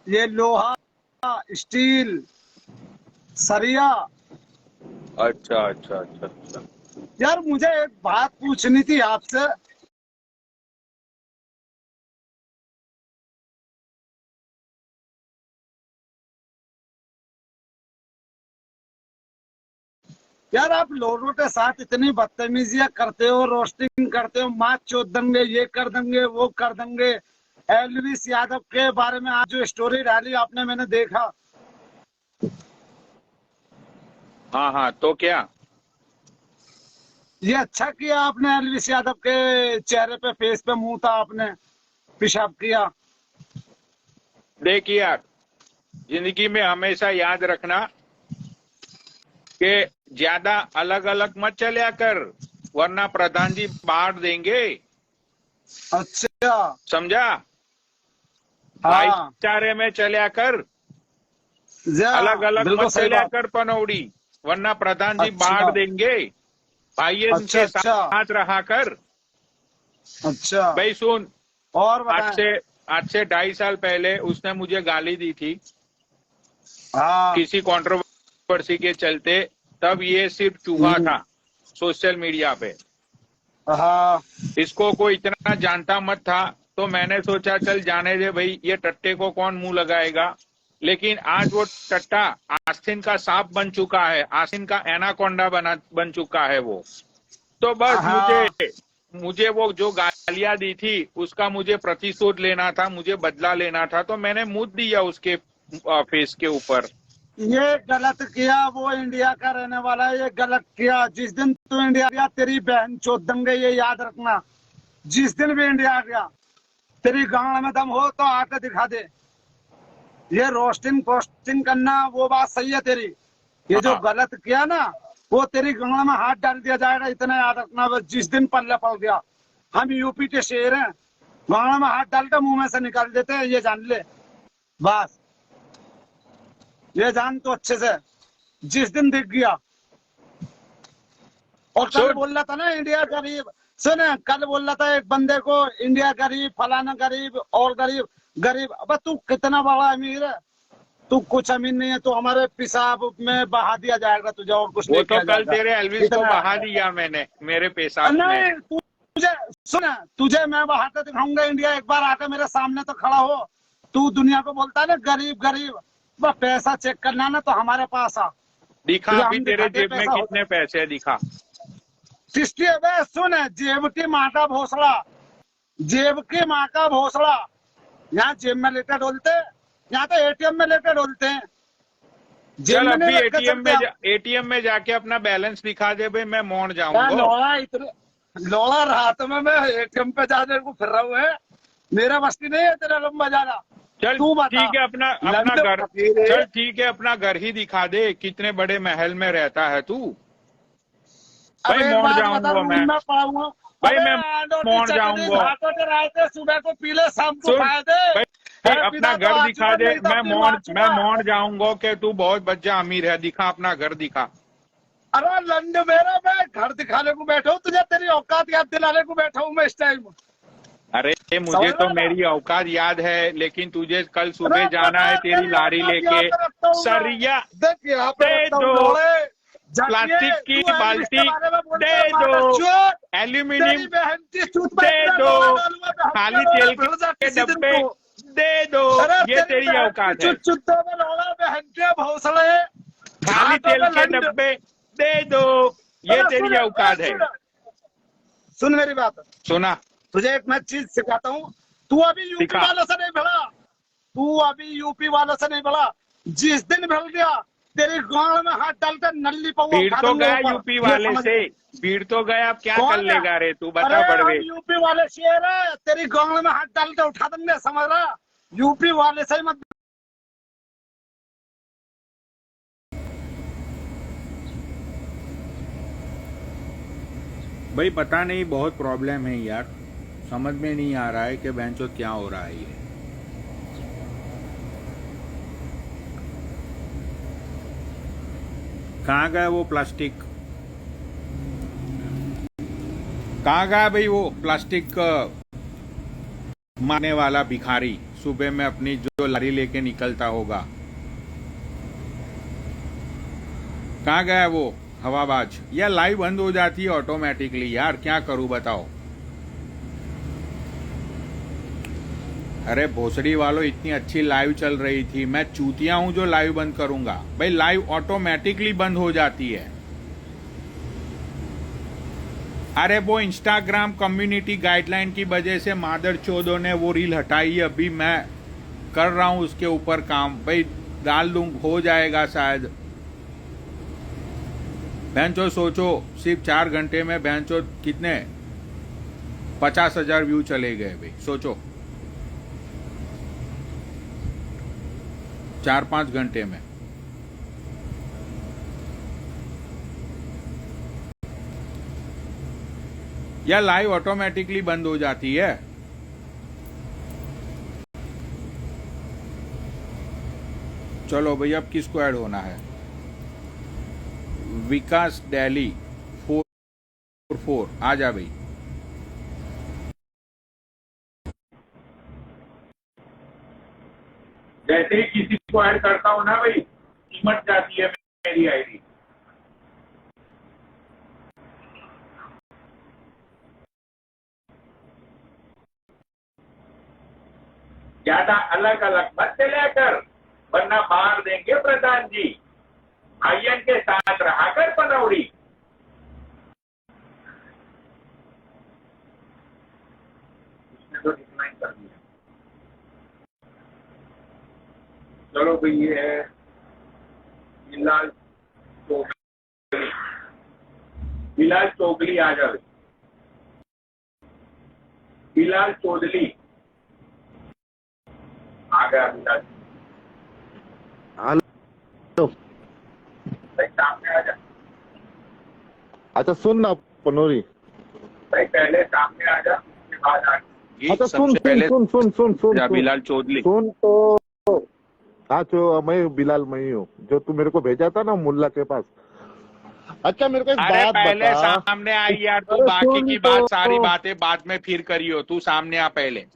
ये लोहा, स्टील, सरिया। अच्छा अच्छा अच्छा अच्छा। यार मुझे एक बात पूछनी थी आपसे। यार आप लोगों के साथ इतनी बदतमीजियां करते हो, रोस्टिंग करते हो, माँ चोद देंगे, ये कर देंगे, वो कर देंगे। एलविस यादव के बारे में आज जो स्टोरी डाली आपने, मैंने देखा। हाँ हाँ, तो क्या? ये अच्छा किया आपने, एलविस यादव के चेहरे पे, फेस पे मुंह था, आपने पेशाब किया। देख यार, जिंदगी में हमेशा याद रखना कि ज्यादा अलग अलग मत चलिया कर, वरना प्रधान जी बांट देंगे। अच्छा। समझा? हाँ। भाईचारे में चलिया कर, जा। अलग अलग बिल्कुल मत सही चलिया बात। कर पनौड़ी, वरना प्रधान जी अच्छा बांट देंगे। भाई अच्छा इनके अच्छा साथ रहा कर। अच्छा। भाई सुन, और आज बताएं। से आज से 2.5 साल पहले उसने मुझे गाली दी थी हाँ। किसी कंट्रोवर्सी के चलते। तब ये सिर्फ चूहा हम्म, था सोशल मीडिया पे, हाँ इसको कोई इतना जानता मत था। तो मैंने सोचा चल जाने दे भाई, ये टट्टे को कौन मुंह लगाएगा। लेकिन आज वो टट्टा आस्तीन का सांप बन चुका है, आस्तीन का एनाकोंडा बन चुका है वो। तो बस मुझे हाँ। मुझे वो जो गालियां दी थी उसका मुझे प्रतिशोध लेना था, मुझे बदला लेना था। तो मैंने मुंह दिया उसके फेस के ऊपर। ये गलत किया, वो इंडिया का रहने वाला है, ये गलत किया। जिस दिन तू इंडिया गया, तेरी बहन चोद देंगे, ये याद रखना। जिस दिन भी इंडिया गया, तेरी गांड में दम हो तो आके दिखा दे। ये रोस्टिंग पोस्टिंग करना, वो बात सही है तेरी। ये जो हाँ, गलत किया ना, वो तेरी गांड में हाथ डाल दिया जाएगा, इतना याद रखना। बस जिस दिन पल्ले पड़ गया, हम यूपी के शेर हैं, गांड में हाथ डालते मुंह में से निकाल देते हैं, ये जान ले। बस ये जान तो अच्छे से, जिस दिन दिख गया। और कल सुन, बोल रहा था ना इंडिया गरीब। सुने, कल बोल रहा था एक बंदे को, इंडिया गरीब, फलाना गरीब और गरीब। गरीब, अब तू कितना बड़ा अमीर है? तू कुछ अमीर नहीं है, तो हमारे पेशाब में बहा दिया जाएगा तुझे, और कुछ वो नहीं तो किया कल जाएगा। तेरे एल्विस को इतना बहा दिया मैंने मेरे पेशाब में। नहीं, तुझे, सुना, तुझे मैं बहा के दिखाऊंगा इंडिया। एक बार आके मेरे सामने तो खड़ा हो। तू दुनिया को बोलता है ना गरीब गरीब, बस पैसा चेक करना ना तो हमारे पास आ। दिखा तुझे अभी हम तेरे दिखाते जेब में पैसा होता कितने पैसे हैं, दिखा। किसकी है बे? सुन, जेब की माँ का भोसड़ा, जेब की माँ का भोसड़ा। यहाँ जेब में लेकर डोलते, यहाँ तो एटीएम में लेकर डोलते हैं, जेब चल में नहीं अभी रख के चलते हम। एटीएम में जाके अपना बैलेंस दिखा दे भाई, मैं मोड़ यार जाऊंगा। लौड़ा, इतने लौड़ा रात में मैं एटीएम पे जाने को फिर रहा हूँ है। मेरा मस्ती नहीं है तेरा लंबा जाना। चल तू बता। ठीक है, अपना अपना लंड घर। फकीरे। चल ठीक है, अपना घर ही दिखा दे, कितने बड़े महल में रहता है तू। अब भाई एक मोड़ बात बता, जाऊंगा रूम मैं। में पड़ा हूँ। भाई अबे मैं आंडो की मोड़ चटनी, जाऊंगा। भातों के रायते, सुबह को पीले, शाम को सुन खाए दे। भाई, है अपना पिता तो घर आ दिखा चुका, दे। नहीं तो अपनी माँ मैं चुका। मोड़ जाऊंगा कि तू बहुत बच्चा अमीर है। दिखा अपना घर दिखा। अरे लंड मेरा, मैं घर दिखाने को बैठा हूँ तुझे, तेरी औकात याद दिलाने को बैठा हूँ मैं इस टाइम। अरे मुझे समझ तो रहा ना? मेरी औकात याद है, लेकिन तुझे कल अरे सुबह जाना पता है है, तेरी तेरी लारी औकात यहाँ लेके। पे रखता हूँ मैं। सरिया देख यहाँ पे दे रखता हूँ दो, लोड़े। जाटिए प्लास्टिक की तू एलविस के बाल्टी बारे में बोलता है, दे दो, मादर चोद। तेरी एल्यूमिनियम बहन की चूत में दे इतना दो, लोड़ा डालूंगा, बहन के खाली लोड़ा तेल भिड़ जा के किसी दिन डब्बे को। दे दो। अरे ये तेरी तेरी बहन की औकात है। चुत चुत्तों में लोड़ा, बहन के भौसले, खाली घाटों तेल में के लंड। डब्बे दे दो। ये अरे तेरी सुन, औकात है। सुन, सुन मेरी बात। सुना? तुझे एक मैं चीज सिखाता हूँ। तू अभी यूपी दिखा। वालों से नहीं भिड़ा, तू अभी यूपी वालों से नहीं भिड़ा। जिस दिन भिड़ गया, तेरी गांड में हाथ डालकर नल्ली पौवा भीड़ उठा तो देंगे गया ऊपर, यूपी ये वाले समझ से। ले। भीड़ तो गया, अब क्या कर कौन है? लेगा रे तू, अरे बता हम बड़वे। यूपी वाले शेर है, तेरी गांड में हाथ डाल के उठा देंगे, समझ रहा? यूपी वाले से ही मत। भाई पता नहीं, बहुत प्रॉब्लम है यार। समझ में नहीं आ रहा है कि बहनचोद क्या हो रहा है ये। कहाँ गया वो प्लास्टिक? कहाँ गया भाई वो प्लास्टिक मारने वाला भिखारी? सुबह में अपनी जो लारी लेके निकलता होगा। कहाँ गया वो हवाबाज? या लाइव बंद हो जाती है ऑटोमेटिकली यार, क्या करूं बताओ। अरे भोसड़ी वालों, इतनी अच्छी लाइव चल रही थी, मैं चूतिया हूं जो लाइव बंद करूंगा? भाई लाइव ऑटोमेटिकली बंद हो जाती है। अरे वो इंस्टाग्राम कम्युनिटी गाइडलाइन की वजह से मादर चौधों ने वो रील हटाई है, अभी मैं कर रहा हूं उसके ऊपर काम। भाई डाल दूं, हो जाएगा शायद। बहनचोद सोचो, सिर्फ 4 घंटे में बहनचोद कितने 50,000 व्यू चले गए। भाई सोचो 4-5 घंटे में। या लाइव ऑटोमेटिकली बंद हो जाती है। चलो भाई, अब किसको ऐड होना है? विकास डेली 4 आ जा भाई। जैसे ही किसी को ऐड करता हूं ना भाई, सिमट जाती है मेरी आईडी। ज्यादा अलग अलग मत चला कर, वरना मार देंगे प्रधान जी। भाइयन के साथ रहा कर पनौड़ी। उसने तो डिक्लाइन कर दिया। चलो भाई, ये है बिलाल चोगली। बिलाल चोगली आ जाए। बिलाल चौधरी आ गया। बिलाल हेलो भाई सामने आ जा। अच्छा सुन ना पनोरी। भाई पहले सामने आ जा, उसके बाद आ। अच्छा सुन सुन सुन सुन सुन बिलाल चौधरी सुन तो। हाँ जो मैं बिलाल मैं ही हूँ, जो तू मेरे को भेजा था ना मुल्ला के पास। अच्छा मेरे को एक अरे बात पहले बता। सामने आई यार, तू अरे बाकी सुन की तो। बात सारी बातें बाद में फिर करियो, तू सामने आ पहले।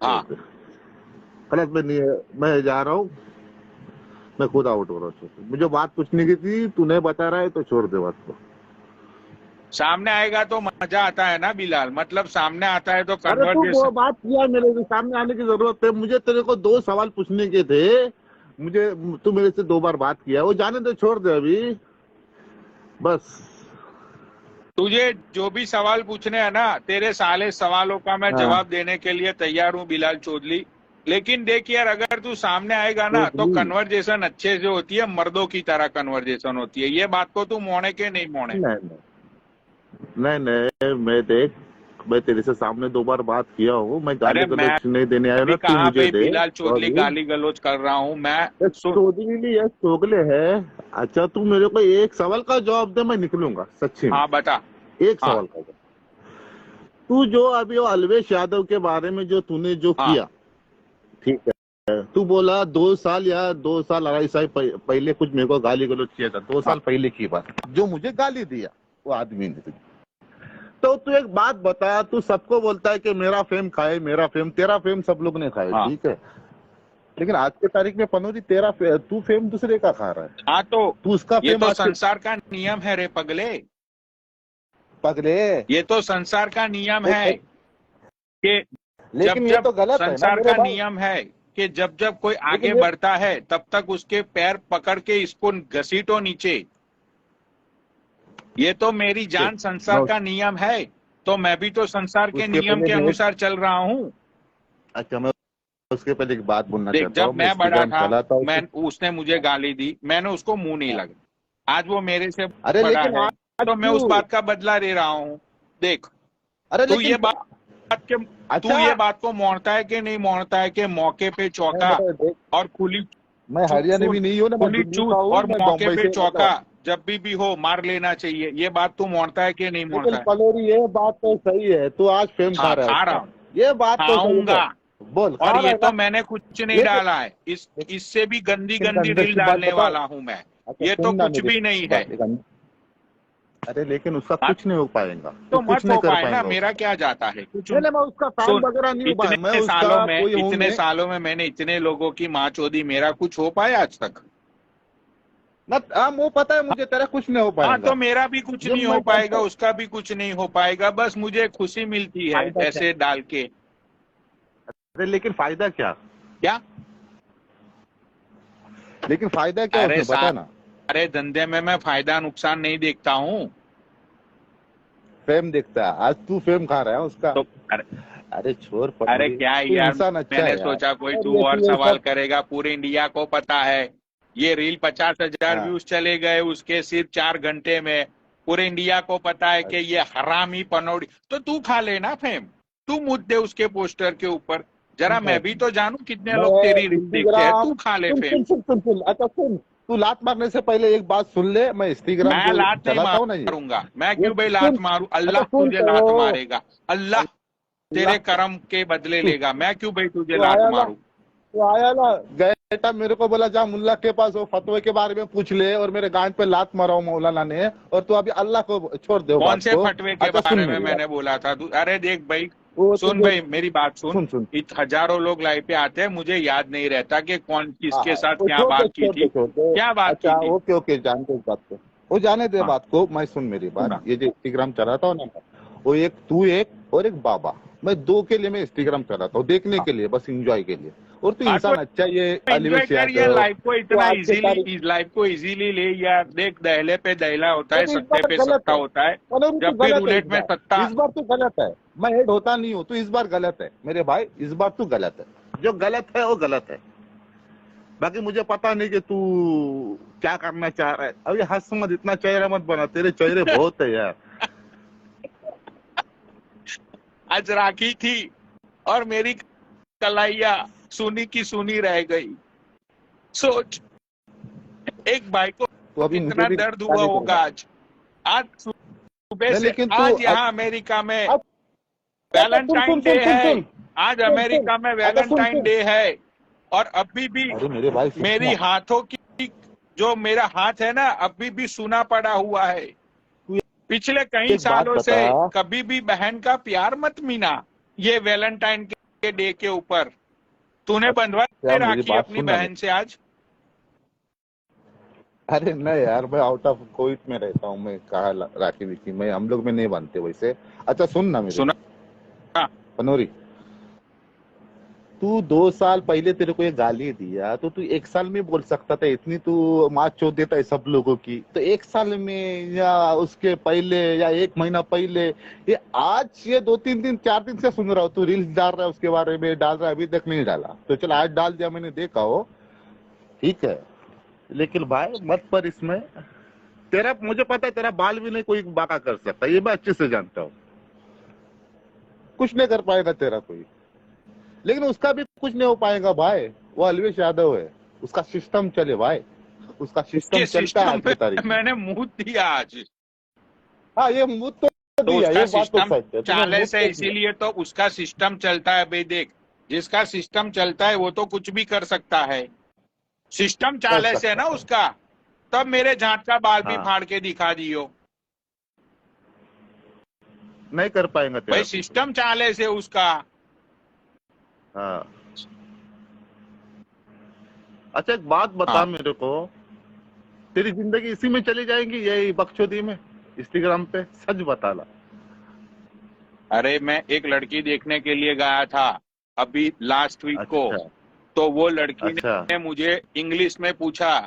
हाँ गलत में नहीं है, मैं जा रहा हूँ, मैं खुद आउट हो रहा हूँ। मुझे बात पूछने की थी, तू नहीं बता रहा है तो छोड़ दे बात को। सामने आएगा तो मजा आता है ना बिलाल, मतलब सामने आता है तो अरे तू वो कन्वर्सेशन। बात किया, मेरे सामने आने की जरूरत है। मुझे तेरे को 2 सवाल पूछने के थे, मुझे तू मेरे से 2 बार बात किया, वो जाने दे, छोड़ दे अभी बस। तुझे जो भी सवाल पूछने हैं ना, तेरे साले सवालों का मैं हाँ। जवाब देने के लिए तैयार हूँ बिलाल चौधरी। लेकिन देख यार, अगर तू सामने आएगा ना तो कन्वर्जेशन अच्छे से होती है, मर्दों की तरह कन्वर्जेशन होती है। ये बात को तू मोड़े के नहीं मोड़े। नहीं, मैं देख, मैं तेरे से सामने 2 बार बात किया हूँ, मैं गाली अरे मैं गलौज नहीं देने आया ना, तू कहाँ मुझे पे दे। बिलाल चौधरी गाली गलौज कर रहा हूँ मैं? चौधरी नहीं है, चोगले है। अच्छा तू मेरे को एक सवाल का जवाब दे, मैं निकलूंगा सच्ची में। हाँ बता। एक सवाल का जवाब। तू जो अभी वो अलवेश यादव के बारे में जो तूने जो किया, ठीक है, तू बोला 2 साल या 2 साल 2.5 साल पहले कुछ मेरे को गाली गलौज किया था। 2 साल पहले की बात, जो मुझे गाली दिया वो आदमी ने तुझे। तो तू एक बात बता, तू सबको बोलता है कि मेरा फेम खाए, मेरा फेम, तेरा फेम सब लोग ने खाया, ठीक है, लेकिन आज के तारीख में पनोरी तू फेम दूसरे का खा रहा है। हाँ तो तू उसका ये फेम तो संसार का नियम है रे पगले। ये तो संसार का नियम है कि लेकिन ये तो गलत है ना संसार मेरे का भाई। नियम है कि जब जब कोई आगे बढ़ता है तब तक उसके पैर पकड़ के इसको घसीटो नीचे। ये तो मेरी जान संसार का नियम है, तो मैं भी तो संसार के नियम के अनुसार चल रहा हूँ। अच्छा मैं उसके पहले एक बात बोलना देख, चाहता हूँ। जब मैं बड़ा था, मैं उसने मुझे गाली दी, मैंने उसको मुंह नहीं लगा। आज वो मेरे से अरे बड़ा लेकिन है तो मैं उस बात का बदला ले रहा हूँ। देख, अरे तू लेकिन ये बात के तू ये बात को मोड़ता है कि नहीं मोड़ता है कि मौके पे चौका और खुली, मैं हरियाणा भी नहीं हूँ ना, खुली चूत और मौके पे चौका जब भी हो मार लेना चाहिए। ये बात तू मोड़ता है कि नहीं मोड़ता है? पनोरी ये बात तो सही है, तू आज फेम खा रहा है, ये बात तो खाऊंगा। बोल। और ये तो मैंने कुछ नहीं डाला है, इससे भी गंदी रील डालने वाला हूँ मैं। ये तो कुछ भी नहीं है। अरे लेकिन उसका हाँ, कुछ नहीं हो पाएगा, तो तू कुछ मत नहीं हो कर पाए ना, पाएगा मेरा उसका। क्या जाता है कुछ। नहीं नहीं, मैं उसका काम सुन, वगैरह नहीं हो पाया, मैं इतने सालों उसका में कोई हूँ इतने नहीं सालों में मैंने इतने लोगों की माँ चोदी, मेरा कुछ हो पाया आज तक? ना। हाँ वो पता है मुझे, तेरा कुछ नहीं हो हाँ, तो पाएगा मेरा भी कुछ जो नहीं हो मैं करता पाएगा, हूँ। उसका भी कुछ नहीं हो पाएगा, बस मुझे खुशी मिलती है फायदा क्या? ऐसे डाल के। अरे लेकिन फायदा क्या? क्या? लेकिन फायदा क्या अरे उसमें बता ना। सारे धंधे में मैं फायदा नुकसान नहीं देखता हूँ। फेम देखता है, आज तू फेम खा रहा है उसका। तो अरे, अरे छोड़ अरे पनौरी, क्या है तू यार, इंसान अच्छा मैंने है यार। सोचा कोई और तू और तू ये सवाल सब। करेगा। पूरे इंडिया को पता है ये रील 50,000 हाँ। व्यूज चले गए उसके सिर्फ 4 घंटे में। पूरे इंडिया को पता है कि ये हरामी पनौड़ी। तो तू खा लेना फेम, तू मुद्दे दे उसके पोस्टर के ऊपर, जरा मैं मैं भी तो जानूं कितने लोग मैं तेरी रील देखते हैं। इंस्टाग्राम, तू खा ले सुन फेम। सुन सुन सुन सुन, अच्छा सुन, तू लात मारने से पहले एक बात सुन ले। मैं इंस्टाग्राम मैं जो लात नहीं चलाता हूँ ना, मारूंगा, मैं ये क्यों भाई सुन। लात मारूं? अच्छा अल्लाह सुन तुझे लात तो, मारेगा, अल्लाह अल्लाह, तेरे कर्म के बदले तू लेगा। मैं क्यों भाई तुझे तू लात आया ना, मारूं? तो आया ना, गए टाइम मेरे को बोला जा मुल्ला के पास, वो फतवे के बारे में पूछ ले, और मेरे गांड पे लात मारा मौलाना ने। और तू अभी अल्लाह को छोड़ दे वो कौन बात से को। फटवे के अच्छा सुन बारे में मेरी बात, मैंने बोला था तू? अरे देख भाई, वो सुन तुझे, भाई मेरी बात सुन। सुन सुन। हजारों लोग लाइव पे आते हैं, मुझे याद नहीं रहता कि कौन हाँ किसके हाँ, साथ वो क्या छोड़ दे बात की छोड़ थी, दे छोड़ दे। क्या बात की अच्छा थी। ओके ओके, जानते इस बात को, वो जाने दे हाँ, बात को। मैं सुन मेरी बात, सुना। ये जो इंस्टाग्राम चलाता हूँ ना मैं, वो एक तू एक और एक बाबा, मैं दो के लिए मैं इंस्टाग्राम चलाता हूँ, देखने हाँ, के लिए, बस इंजॉय के लिए। और तू हाँ, तो इंसान अच्छा, ये एंजॉय अल्वेश कर ये यादव, लाइफ को, तो इतना आज के इजीली, तारीख, इस लाइफ को इजीली ले यार। देख, दहले पे दहला होता वो है, तो इस सत्ते बार पे गलत सत्ता है। होता है। मनोरी तू जब भी गलत है रूलेट में सत्ता। इस बार तू गलत है। मैं हेड होता नहीं हूँ, तू इस बार गलत है मेरे भाई, इस बार तू गलत है। जो गलत है वो गलत है। बाकी मुझे पता नहीं कि तू क्या करना चाह रहा है। अब ये हंस मत, इतना चेहरा मत बना, तेरे चेहरे बहुत है यार। आज राखी थी और मेरी कलाइया सुनी की सुनी रह गई। सोच, एक भाई को तो अभी मुझे कितना भी दर्द हुआ गाने होगा देगा। आज। आज सुबह नहीं से लेकिन तू आज अब, यहाँ अमेरिका में अच्छा सुन वैलेंटाइन सुन डे सुन सुन है। सुन आज सुन सुन, अमेरिका में अच्छा सुन वैलेंटाइन सुन। डे है, और अभी भी अरे मेरे भाई मेरी सुनना, हाथों की, जो मेरा हाथ है ना, अभी भी सूना पड़ा हुआ है। तू पिछले कई एक बात सालों से बता। कभी भी बहन का प्यार मत मीना ये वैलेंटाइन के डे के ऊपर। तूने अच्छा बंधवाई मेरी राखी बात अपनी सुनना बहन मेरी। से आज? अरे नहीं यार, मैं आउट ऑफ कोविड में रहता हूँ, मैं कहा राखी विकी में हम लोग में नहीं बनते वैसे। अच्छा सुन ना मेरी सुना। बात पनोरी, तू 2 साल पहले तेरे को ये गाली दिया तो तू 1 साल में बोल सकता था। इतनी तू माँ चोद देता है सब लोगों की, तो 1 साल में या उसके पहले या 1 महीना पहले, ये आज ये 2-3 दिन 4 दिन से सुन रहा हूँ। तू रील्स डाल रहा है उसके बारे में, डाल रहा है, अभी तक नहीं डाला तो चल आज डाल दिया, मैंने देखा हो, ठीक है। लेकिन भाई मत पर इसमें, तेरा मुझे पता है तेरा बाल भी नहीं कोई बाका कर सकता, ये मैं अच्छे से जानता हूँ। कुछ नहीं कर पाएगा तेरा कोई, लेकिन उसका भी कुछ नहीं हो पाएगा भाई। वो अलवेश यादव है, उसका सिस्टम चले भाई, उसका सिस्टम उसके चलता है सिस्टम आज के तारीख पे में। मैंने मुंह दिया आज। हाँ ये मुंह तो तो दिया, उसका ये बात तो सिस्टम सच है, तूने चाले मुंह से, तो दिया। इसीलिए तो उसका सिस्टम चलता है भाई। देख, जिसका सिस्टम चलता है वो तो कुछ भी कर सकता है। सिस्टम कर चाले से ना सकता है। उसका, तब मेरे झाट का बाल भी हाँ फाड़ के दिखा दियो नहीं कर पाएंगा तेरा भाई। कुछ। सिस्टम चाले से उसका। हाँ अच्छा एक बात बता हाँ, मेरे को, तेरी जिंदगी इसी में चली जाएगी यही बकचोदी में, इंस्टाग्राम पे? सच बता ला। अरे मैं एक लड़की देखने के लिए गया था अभी लास्ट वीक को। अच्छा तो वो लड़की अच्छा। ने मुझे इंग्लिश में पूछा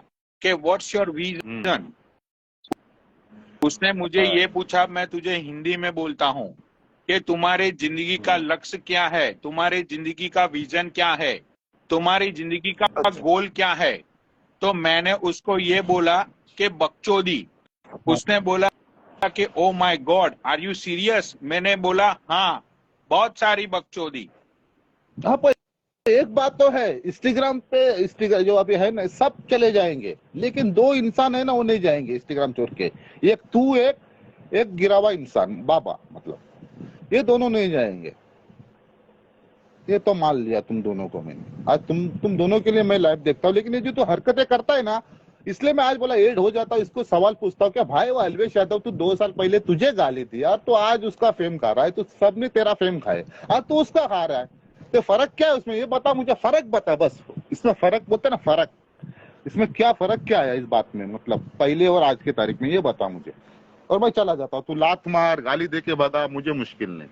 कि व्हाट्स योर विजन। उसने मुझे हाँ, ये पूछा, मैं तुझे हिंदी में बोलता हूँ कि तुम्हारे जिंदगी का लक्ष्य क्या है, तुम्हारी जिंदगी का विजन क्या है, तुम्हारी जिंदगी का अच्छा गोल क्या है। तो मैंने उसको ये बोला कि बकचोदी। हाँ उसने बोला कि oh my God, are you serious? मैंने बोला हाँ, बहुत सारी बकचोदी। हाँ, पर एक बात तो है, इंस्टाग्राम पे इंस्टाग्राम जो अभी है ना सब चले जाएंगे, लेकिन दो इंसान है ना वो नहीं जाएंगे इंस्टाग्राम छोड़ के। एक तू, एक गिरा हुआ इंसान बाबा, मतलब ये दोनों नहीं जाएंगे। ये तो मान लिया तुम दोनों को मैंने, आज तुम दोनों के लिए मैं लाइव देखता हूँ। लेकिन ये जो तू हरकतें करता है ना, इसलिए मैं आज बोला एड हो जाता हूँ, इसको सवाल पूछता हूँ क्या भाई वो अलवेश यादव तू 2 साल पहले तुझे गाली दी यार, तो आज उसका फेम खा रहा है, तो सबने तेरा फेम खाए, आज तो उसका खा रहा है, तो फर्क क्या है उसमें, ये बता मुझे, फर्क बता बस, इसमें फर्क बोलते ना, फर्क, इसमें क्या फर्क क्या है इस बात में, मतलब पहले और आज की तारीख में, ये बता मुझे, और मैं चला जाता हूँ। तू लात मार गाली दे के बता, मुझे मुश्किल नहीं,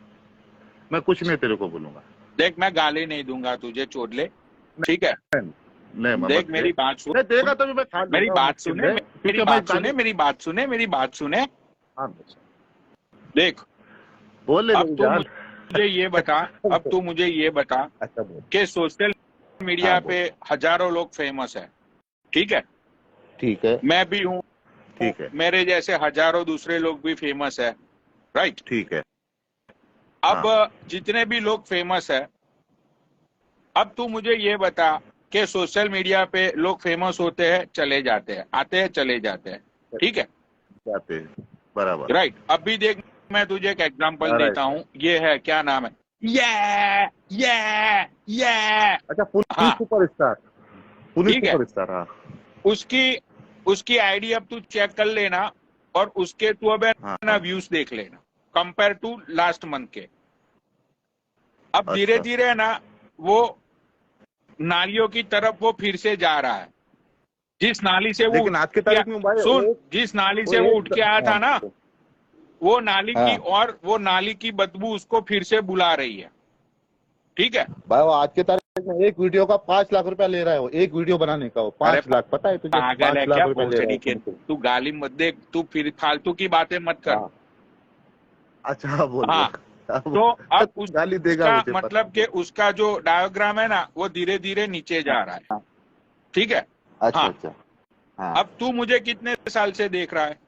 मैं कुछ नहीं तेरे को बोलूंगा। देख मैं गाली नहीं दूंगा तुझे, छोड़ ले, ठीक है। नहीं मैं देख मत मेरी बात सुन, नहीं देगा तो भी मैं खा मेरी लूंगा, बात मुश्किल सुने, है, मेरी क्योंकि मैं बात सुने, गाली- मेरी बात सुने, मेरी बात सुने। हाँ, देख बोल ले अब मेरी तू जान। मुझे ये बता, अब तू मुझे ये बता अच्छा बोल। कि सोशल मीडिया हाँ, बोल। पे हजारों लोग फेमस है, ठीक है, ठीक है, मैं भी हूँ, ठीक है, मेरे जैसे हजारों दूसरे लोग भी फेमस है, राइट। ठीक है। अब जितने भी लोग फेमस है, अब तू मुझे ये बता कि सोशल मीडिया पे लोग फेमस होते हैं, चले जाते हैं, आते हैं, चले जाते हैं, ठीक है, जाते हैं, बराबर, राइट। अब भी देख मैं तुझे एक एग्जांपल Alright. देता हूँ, ये है क्या नाम है, ये अच्छा पुलिस हाँ सुपरस्टार, पुलिस ठीक है, सुपरस्टार, हाँ उसकी उसकी आईडी अब तू चेक कर लेना, और उसके तू अब हाँ, ना व्यूज देख लेना कंपेयर टू लास्ट मंथ के। अब अच्छा। धीरे धीरे ना वो नालियों की तरफ वो फिर से जा रहा है, जिस नाली से वो लेकिन आज की तारीख में भाई सुन, जिस नाली से वो उठ के आया था ना, वो नाली की, हाँ। और वो नाली की बदबू उसको फिर से बुला रही है, ठीक है। भाई वो आज की तारीख में एक वीडियो का 5 लाख रुपया ले रहा है, वो एक वीडियो बनाने का, वो 5 लाख, पता है तुझे, पागल है 5 लाख क्या रुपया ले रहा भोसड़ी के, है। तू गाली मत दे, तू फिर फालतू की बातें मत कर। हाँ। अच्छा बोल हाँ, बोल। तो अब तू गाली देगा उसका मुझे, मतलब कि उसका जो डायग्राम है ना, वो धीरे धीरे नीचे जा रहा है, ठीक है। अच्छा हाँ, अच्छा, हाँ। अब तू मुझे कितने साल से देख रहा है?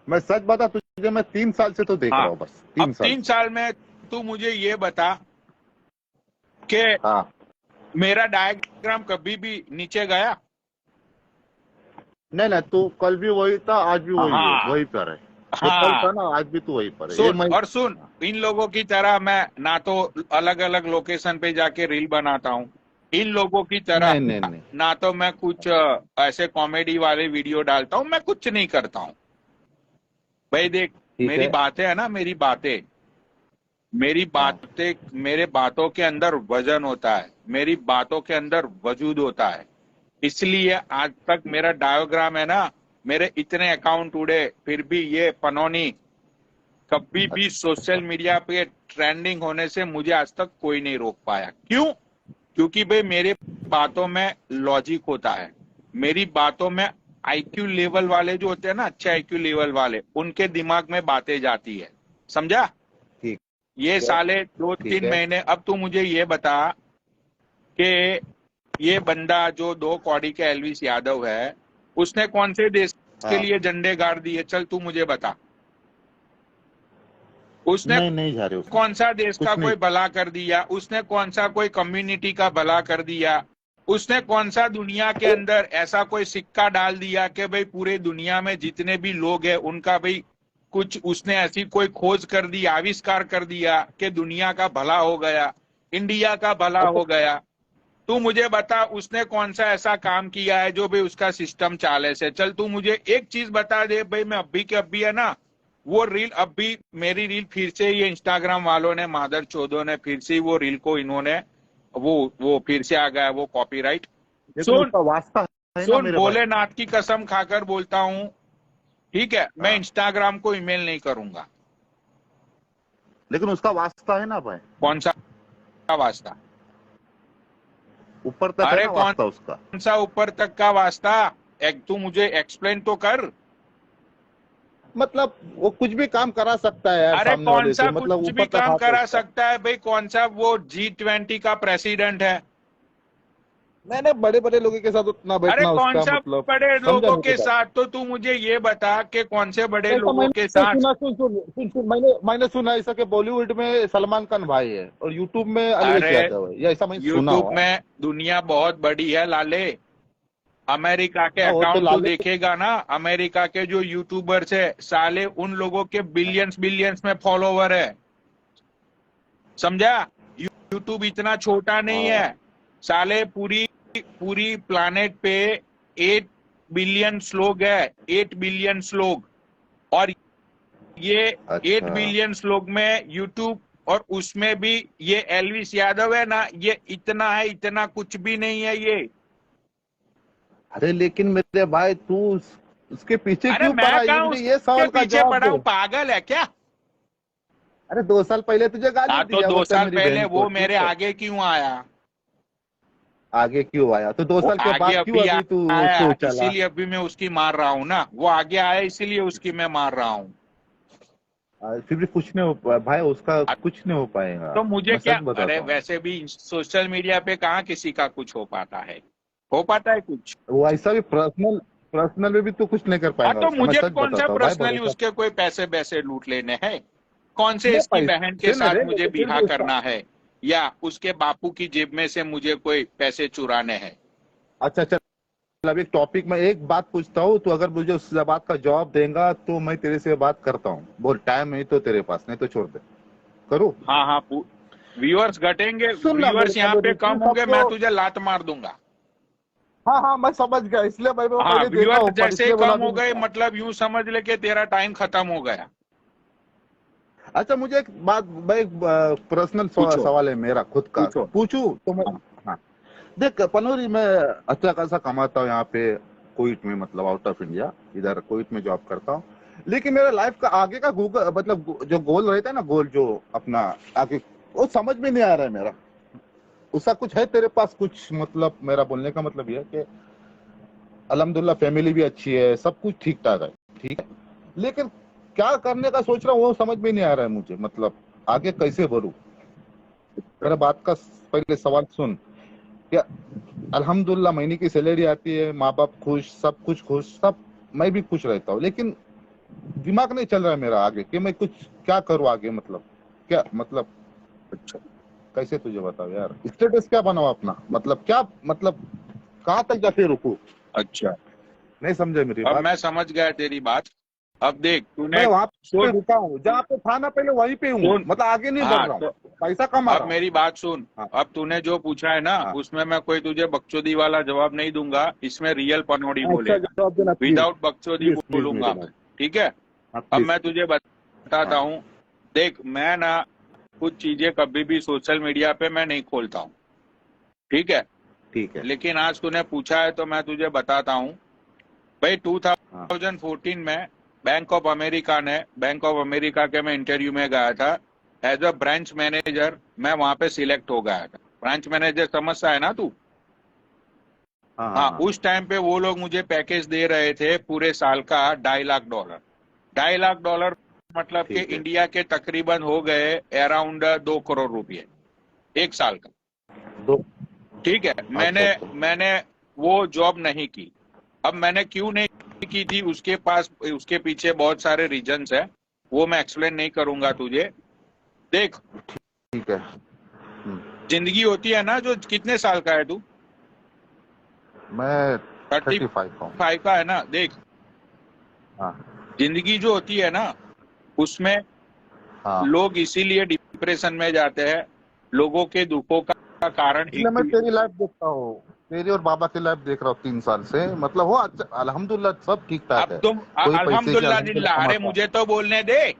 मैं सच बता तुझे, मैं 3 साल से तो देख हाँ, रहा हूँ, बस 3 अब साल। 3 साल में तू मुझे ये बता कि हाँ, मेरा डायग्राम कभी भी नीचे गया? नहीं नहीं, तू कल भी वही था, आज भी वही है, हाँ। वही पर है, जो कल था ना आज भी तू वही पर है। सुन और सुन, इन लोगों की तरह मैं ना तो अलग अलग लोकेशन पे जाके रील बनाता हूँ, इन लोगों की तरह नहीं नहीं नहीं, ना तो मैं कुछ ऐसे कॉमेडी वाले वीडियो डालता हूँ, मैं कुछ नहीं करता हूँ भाई। देख ठीक मेरी है। बातें है ना, मेरी बातें, मेरे बातों के अंदर वजन होता है, मेरी बातों के अंदर वजूद होता है, इसलिए आज तक मेरा डायग्राम है ना, मेरे इतने अकाउंट उड़े, फिर भी ये पनौनी कभी भी सोशल मीडिया पे ट्रेंडिंग होने से मुझे आज तक कोई नहीं रोक पाया। क्यों? क्योंकि भाई मेरे बातों में लॉजिक होता है, मेरी बातों में आईक्यू लेवल वाले जो होते हैं ना, अच्छे आईक्यू लेवल वाले, उनके दिमाग में बातें जाती है, समझा? ठीक ये साले 2-3 है। महीने, अब तू मुझे ये बता कि ये बंदा जो 2 कौड़ी का एलविस यादव है, उसने कौन से देश के लिए झंडे गाड़ दिए? चल तू मुझे बता, उसने नहीं जा रहे, कौन सा देश का कुछ कोई भला कर दिया? उसने कौन सा कोई कम्युनिटी का भला कर दिया? उसने कौन सा दुनिया के अंदर ऐसा कोई सिक्का डाल दिया कि भाई पूरे दुनिया में जितने भी लोग हैं उनका भाई कुछ, उसने ऐसी कोई खोज कर दी, आविष्कार कर दिया कि दुनिया का भला हो गया, इंडिया का भला हो गया? तू मुझे बता उसने कौन सा ऐसा काम किया है जो भाई उसका सिस्टम चाले से। चल तू मुझे एक चीज बता दे भाई, मैं अभी के अभी है ना वो रील, अभी मेरी रील फिर से ये इंस्टाग्राम वालों ने, मादर चौधों ने फिर से वो रील को इन्होंने वो फिर से आ गया वो कॉपीराइट। सुन वास्ता है ना सुन, मेरे पास। भोलेनाथ की कसम खाकर बोलता हूँ, ठीक है, मैं इंस्टाग्राम को ईमेल नहीं करूंगा। लेकिन उसका वास्ता है ना भाई। कौन सा वास्ता? ऊपर तक अरे है ना वास्ता उसका। कौन सा ऊपर तक का वास्ता? तू मुझे एक्सप्लेन तो कर। मतलब वो कुछ भी काम करा सकता है यार, अरे सामने कौन वाले सा से, मतलब कुछ ऊपर भी तक काम हाथ करा उसका। सकता है भाई? कौन सा वो G20 का प्रेसिडेंट है? मैंने बड़े बड़े लोगों के साथ उतना अरे बैठना कौन उसका सा मतलब बड़े समझा लोगों मेरी के बात। साथ? तो तू मुझे ये बता कि कौन से बड़े ऐसा लोगों मैंने के साथ? सुना, सुन, मैंने सुना ऐसा कि बॉलीवुड में सलमान खान भाई है और यूट्यूब में अलवेश अरे यादव है, या ऐसा मैंने सुना यूट्यूब हुआ है। में दुनिया बहुत बड़ी है लाले, अमेरिका के हाँ, वो तो अकाउंट तो लाले। देखेगा ना, अमेरिका के जो यूट्यूबर्स है साले, उन लोगों के बिलियंस बिलियंस में फॉलोवर है, समझा? यूट्यूब इतना छोटा नहीं है साले, पूरी पूरी प्लानेट पे बिलियन लोग है, 8 बिलियन लोग, और ये 8 बिलियन लोग में यूट्यूब और उसमें भी ये एल्विस यादव है ना, ये इतना है, इतना कुछ भी नहीं है ये। अरे लेकिन मेरे भाई तू उसके पीछे अरे क्यों मैं पड़ा, कहा ये मुझे ये उसके सवाल का पीछे जवाब पड़ा दे। हूं, पागल है क्या? अरे 2 साल पहले तुझे गाली हाँ तो दिया 2 बोलता साल मेरी पहले बहन को, वो ठीक मेरे है? आगे क्यों आया? आगे क्यों आया तो 2 वो साल के आगे बाद क्यों अभी अभी तू उसको आया, चला? इसीलिए अभी मैं उसकी मार रहा हूँ ना। वो आगे आया इसीलिए उसकी मैं मार रहा हूँ। फिर भी कुछ नहीं हो भाई, उसका कुछ नहीं हो पाएगा। तो मुझे मैं क्या, सच अरे बताता हूँ। वैसे भी सोशल मीडिया पे कहाँ किसी का कुछ हो पाता है? हो पाता है कुछ? वो ऐसा भी पर्सनल में भी तो कुछ नहीं कर हाँ पाएगा तो उसका, मैं मुझे सच कौन सा बताता हूँ भाई, पर्सनली भरोसा। उसके कोई पैसे वैसे लूट लेने हैं? कौन से मैं इसकी बहन के पैसे में साथ रहे, मुझे लेकिन फिर बिहा भी उसका। करना है, या उसके बापू की जेब में से मुझे कोई पैसे चुराने हैं? अच्छा चल, अब एक टॉपिक में एक बात पूछता हूँ, तो अगर मुझे उस बात का जवाब देगा तो मैं तेरे से बात करता हूँ। बोल, टाइम नहीं तो तेरे पास, नहीं तो छोड़ दे। करूँ? हाँ हाँ, व्यूअर्स घटेंगे, सुन ना मेरे व्यूअर्स यहाँ पे मेरे तू कम होंगे, सबको। मैं तुझे लात मार दूंगा। हाँ हाँ, मैं समझ गया, इसलिए मैं वो हाँ, पहले देखा व्यूअर्स हूँ, पर जैसे ही इसलिए बोला कम हो गए, मतलब यूं समझ ले कि तेरा टाइम खत्म हो गया। अच्छा मुझे एक बात, मैं एक पर्सनल पूछो सवाल है मेरा खुद का, पूछो। पूछूं तो मैं? हाँ हाँ, देख पनोरी, मैं अच्छा खासा कमाता हूँ यहाँ पे कुवैत में, मतलब आउट ऑफ इंडिया, इधर कुवैत में जॉब करता हूँ। लेकिन मेरा लाइफ का आगे का गूगल, मतलब जो गोल रहता है ना, गोल जो अपना आगे, वो समझ में नहीं आ रहा है मेरा। उसका कुछ है तेरे पास कुछ? मतलब मेरा बोलने का मतलब यह है कि अल्हम्दुलिल्लाह फैमिली भी अच्छी है, सब कुछ ठीक ठाक है, ठीक है, लेकिन क्या करने का सोच रहा हूँ वो समझ में नहीं आ रहा है मुझे। मतलब आगे कैसे बढ़ूं? मेरा बात का पहले सवाल सुन। क्या अल्हम्दुलिल्लाह महीने की सैलरी आती है, माँ बाप खुश, सब कुछ खुश, सब, मैं भी खुश रहता हूँ, लेकिन दिमाग नहीं चल रहा है मेरा आगे कि मैं कुछ क्या करूँ आगे। मतलब क्या, मतलब अच्छा कैसे तुझे बताओ यार, स्टेटस क्या बनाओ अपना, मतलब क्या, मतलब कहाँ तक जाके रुकू? अच्छा, नहीं समझे मेरी अब बात? मैं समझ गया तेरी बात। अब देख, तूने मैं वहां पे सुन रुका हूँ जहाँ पे था ना पहले, वहीं पे हूँ, सुन। मतलब आगे नहीं बढ़ हाँ रहा हूँ, तो पैसा कमा अब रहा हूँ। मेरी बात सुन। हाँ अब तूने जो पूछा है ना, हाँ। उसमें मैं कोई तुझे बकचोदी वाला जवाब नहीं दूंगा, इसमें रियल पनौड़ी अच्छा बोलेगा, जवाब देना प्लीज, विदाउट बकचोदी प्लीज प्लीज मेरे बोलूंगा भाई। मैं। ठीक है? हाँ अब प्लीज। मैं तुझे बताता हाँ हूँ। देख, मैं ना कुछ चीजें कभी भी सोशल मीडिया पे मैं नहीं खोलता हूँ, ठीक है? ठीक है। लेकिन आज तूने पूछा है तो मैं तुझे बताता हूँ। भाई हाँ 2014 में बैंक ऑफ अमेरिका के मैं इंटरव्यू में गया था, एज अ ब्रांच मैनेजर मैं वहां पे सिलेक्ट हो गया था। ब्रांच मैनेजर समझता है ना तू? हाँ हाँ हाँ, हाँ। उस टाइम पे वो लोग मुझे पैकेज दे रहे थे पूरे साल का $2.5 लाख। $2.5 लाख मतलब कि ठीक है। इंडिया के तकरीबन हो गए अराउंड 2 करोड़ रुपए एक साल का। दो। ठीक है, अच्छा मैंने अच्छा। मैंने वो जॉब नहीं की। अब मैंने क्यों नहीं की थी, उसके पीछे बहुत सारे रीजंस है, वो मैं एक्सप्लेन नहीं करूंगा तुझे। देख, ठीक है। जिंदगी होती है ना, जो कितने साल का है तू? मैं 35 35 का हूँ। का है ना? देख, हाँ जिंदगी जो होती है ना, उसमें हाँ। लोग इसीलिए डिप्रेशन में जाते हैं। लोगों के दुखों का कारण इसलिए एक मैं ही। तेरी लाइफ देखता हूँ, तेरी और बाबा की लाइफ देख रहा हूँ 3 साल से, मतलब वो अच्छा अल्हम्दुलिल्लाह सब ठीक ठाक अब है। तुम कोई पैसे की अल्हम्दुलिल्लाह अल्हम्दुलिल्लाह दिल्ला, अरे कमाता है। मुझे तो बोलने दे।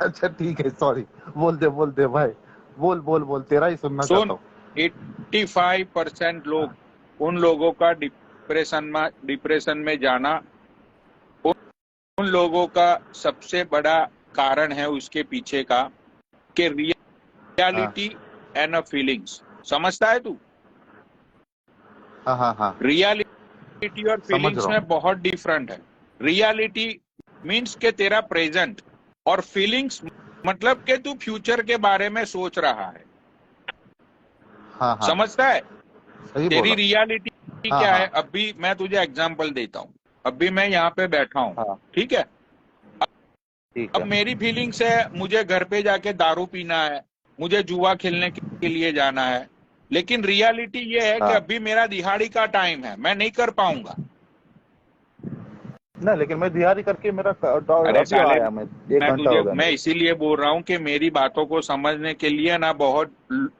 अच्छा ठीक है, सॉरी। बोल दे भाई, बोल बोल बोल, तेरा ही सुनना सुन, चाहता हूँ। 85% हाँ लोग, उन लोगों का डिप्रेशन में जाना, उन लोगों का सबसे बड़ा कारण है उसके पीछे का, कि हाँ रियलिटी एंड फीलिंग्स। समझता है तू? हाँ हाँ हाँ, रियलिटी और समझ फीलिंग्स रहा में हूँ। बहुत डिफरेंट है। रियलिटी मीन्स के तेरा प्रेजेंट, और फीलिंग्स मतलब के तू फ्यूचर के बारे में सोच रहा है। हाँ हाँ, समझता है? सही तेरी बोला। रियलिटी हाँ क्या है? हाँ अभी मैं तुझे एग्जांपल देता हूँ। अभी मैं यहाँ पे बैठा हूँ, हाँ। ठीक है? ठीक अब है। मेरी फीलिंग्स है, मुझे घर पे जाके दारू पीना है, मुझे जुआ खेलने के लिए जाना है। लेकिन रियलिटी ये है कि हाँ अभी मेरा दिहाड़ी का टाइम है, मैं नहीं कर पाऊंगा। ना, लेकिन मैं दिहाड़ी करके मेरा अरे अभी साले, आया, मैं 1 घंटा हो गया मैं मेरे। इसीलिए बोल रहा हूँ कि मेरी बातों को समझने के लिए ना बहुत,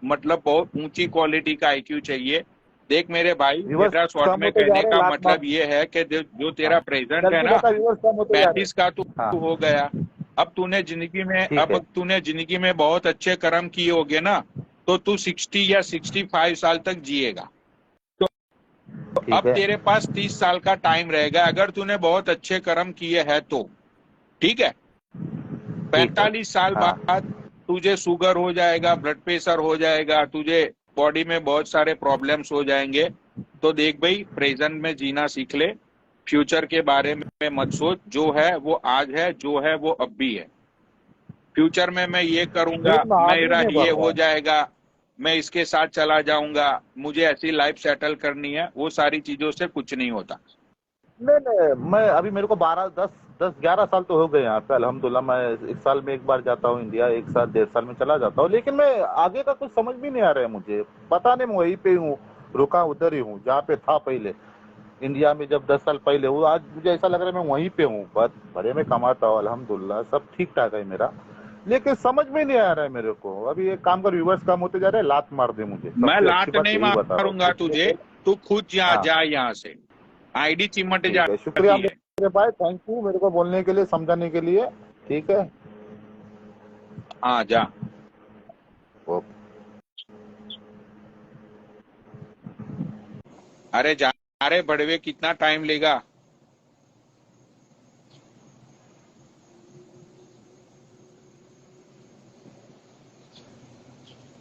मतलब बहुत ऊंची क्वालिटी का आईक्यू चाहिए। देख मेरे भाई, व्यूवर्स मेरा शॉर्ट कम में होते जा कहने रहे हैं, का लात मार। मतलब ये है कि जो तेरा हाँ, प्रेजेंट चल है तू ना, बता, व्यूवर्स कम होते जा रहे 35 का तू हैं। हाँ, हो गया। ठीक है। अब तूने जिंदगी में बहुत अच्छे कर्म किए होगे ना, तो तू 60 या 65 साल तक जिएगा। तो ठीक अब है। तेरे पास 30 साल का टाइम रहेगा, अगर तूने बहुत अच्छे कर्म किए हैं तो। ठीक है। ठीक है। 45 साल हाँ, बाद तुझे शुगर हो जाएगा, ब्लड प्रेशर हो जाएगा, तुझे बॉडी में बहुत सारे प्रॉब्लम्स हो जाएंगे। तो देख भाई, प्रेजेंट में जीना सीख ले, फ्यूचर के बारे में मत सोच। जो है वो आज है, जो है वो अब भी है। फ्यूचर में मैं ये करूंगा, लेकिन मैं आगे मेरा नहीं ये बढ़ रहा हो हूँ। जाएगा, मैं इसके साथ चला जाऊंगा, मुझे ऐसी लाइफ सेटल करनी है, वो सारी चीजों से कुछ नहीं होता। नहीं नहीं, मैं अभी मेरे को 12 10 10 11 साल तो हो गए यहाँ पे अल्हम्दुलिल्लाह। मैं एक साल में एक बार जाता हूँ इंडिया, एक साल 1.5 साल में चला जाता हूँ, लेकिन मैं आगे का कुछ समझ भी नहीं आ रहा है मुझे। पता नहीं, मैं वहीं पे हूँ, रुका उधर ही हूँ जहाँ पे था पहले इंडिया में, जब 10 साल पहले हूँ। आज मुझे ऐसा लग रहा है मैं वहीं पे हूँ, बस भरे में कमाता हूँ अल्हम्दुलिल्लाह, सब ठीक ठाक है मेरा। लेकिन समझ में नहीं आ रहा है मेरे को। अभी एक काम कर, व्यूवर्स कम होते जा रहे हैं, लात मार दे मुझे, मैं सबसे अच्छी लात बात नहीं यही बता रहा मारूंगा हूँ। तुझे, तू खुद हाँ, जा यहाँ से, आईडी चिमट ठीक है, शुक्रिया जाती है। मेरे भाई, थैंक यू मेरे को बोलने के लिए, समझाने के लिए। ठीक है। हाँ जा। ओके। अरे जा रे बड़वे, कितना टाइम लेगा?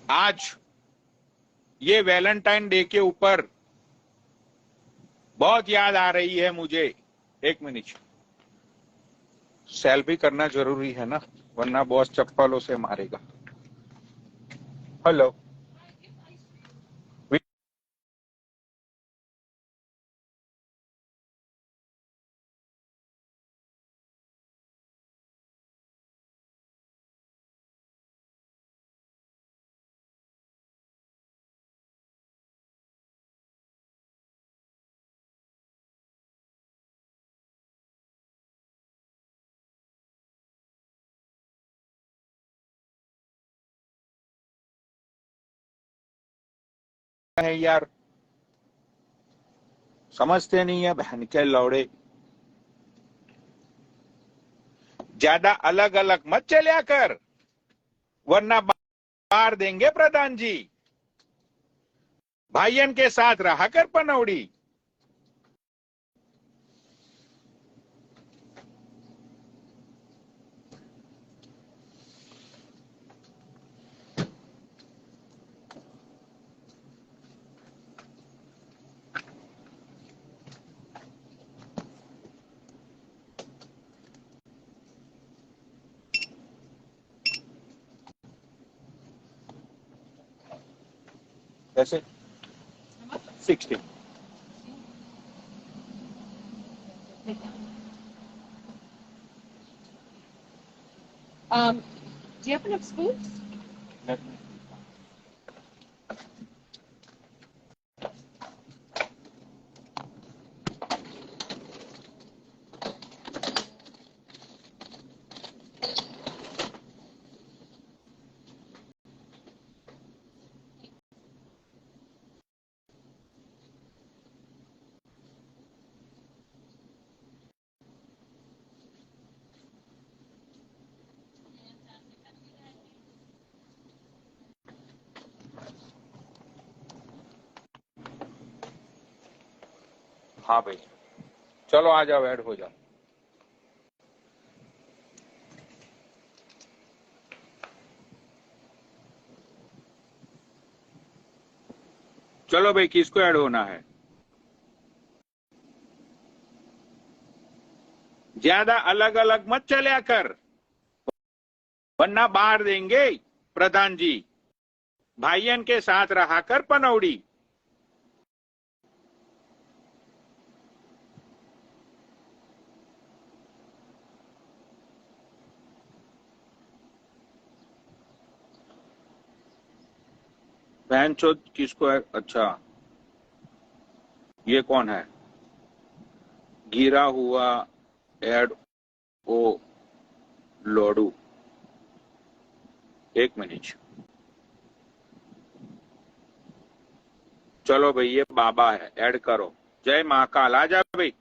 आज ये वैलेंटाइन डे के ऊपर बहुत याद आ रही है मुझे। एक मिनट, सेल्फी करना जरूरी है ना, वरना बॉस चप्पलों से मारेगा। हेलो। है यार, समझते नहीं है बहन के लौड़े। ज्यादा अलग अलग मत चलिया कर, वरना मार देंगे प्रधान जी। भाईयन के साथ रहा कर पनौड़ी। कैसे 60? Do you have enough spoons? हाँ भाई, चलो आ जाओ, ऐड हो जाओ। चलो भाई, किसको ऐड होना है? ज्यादा अलग अलग मत चलिया कर, वरना बाहर देंगे प्रधान जी। भाईयन के साथ रहा कर पनौड़ी। बहन चोद किसको है? अच्छा, ये कौन है? गिरा हुआ एड ओ लोडू। एक मिनट, चलो भाई ये बाबा है, ऐड करो। जय महाकाल, आ जा भाई।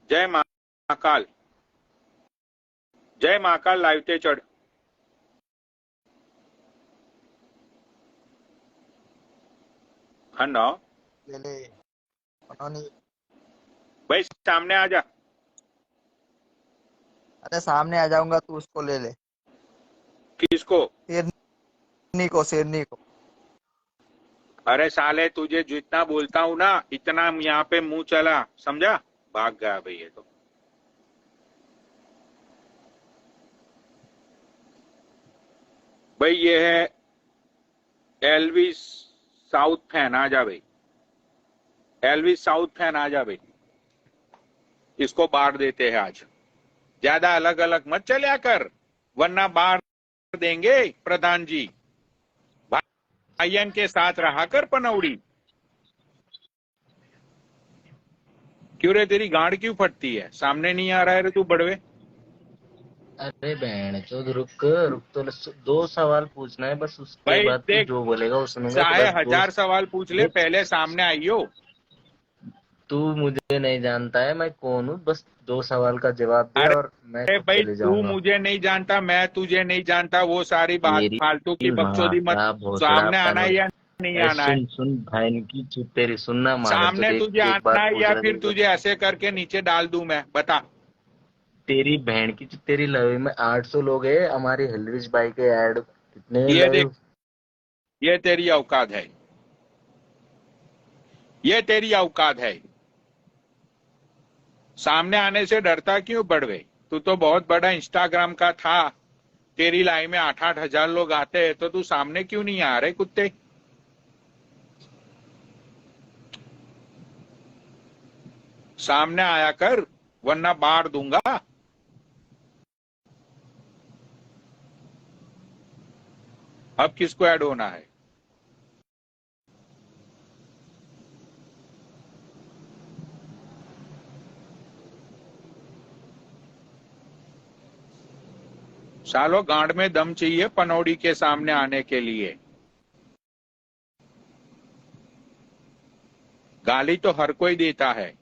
जय महाकाल, जय महाकाल, लाइव ते चढ़। हाँ ना ले ले उन्होंने। भाई, सामने आ जा। अरे सामने आ जाऊंगा, तू उसको ले ले, किसको? शेरनी को। अरे साले, तुझे जितना बोलता हूँ ना इतना यहाँ पे मुंह चला, समझा? भाग गया भाई ये तो। भाई ये है एल्विस साउथ फैन, आ जा भाई। एल्विस साउथ फैन, आ जा भाई। इसको बांट देते हैं आज। ज्यादा अलग अलग मत चलिया कर, वरना बांट देंगे प्रधान जी। भाईयन के साथ रहा कर पनौड़ी। क्यों रे, तेरी गांड क्यों फटती है? सामने नहीं आ रहा है रे तू बड़वे। अरे बहन चोद, रुक रुक तो, 2 सवाल पूछना है बस, उसके भाई बाद तू देख, जो बोलेगा वो सुनूंगा। चाहे तो बस 1000 सवाल पूछ ले, पहले सामने आइयो। तू मुझे नहीं जानता है मैं कौन हूँ, बस 2 सवाल का जवाब दे अरे और मैं अरे खुद भाई, चले तू जाऊंगा। मुझे नहीं जानता, मैं तुझे नहीं जानता, वो सारी बात मेरी फालतू की बकचोदी मत। माता भोसड़ा सामने आना है पनौड़ी। या नहीं अरे आना है? सुन सुन बहन की चुप तेरी, सुनना मादर सामने चोद, तुझे एक बात आना है पूछ या रहा फिर तेरे तुझे को। ऐसे करके नीचे डाल दूं मैं? बता। तेरी बहन की चुप तेरी लवी में 800 लोग है, हमारी हलविश बाई के ऐड कितने ये देख, लवे। ये तेरी औकात है, ये तेरी औकात है। सामने आने से डरता क्यों बड़वे? तू तो बहुत बड़ा इंस्टाग्राम का था, तेरी लाइन में 8-8 हजार लोग आते हैं, तो तू सामने क्यों नहीं आ रहे कुत्ते? सामने आया कर, वरना बाढ़ दूंगा। अब किसको ऐड होना है? सालो, गांड में दम चाहिए पनौड़ी के सामने आने के लिए। गाली तो हर कोई देता है।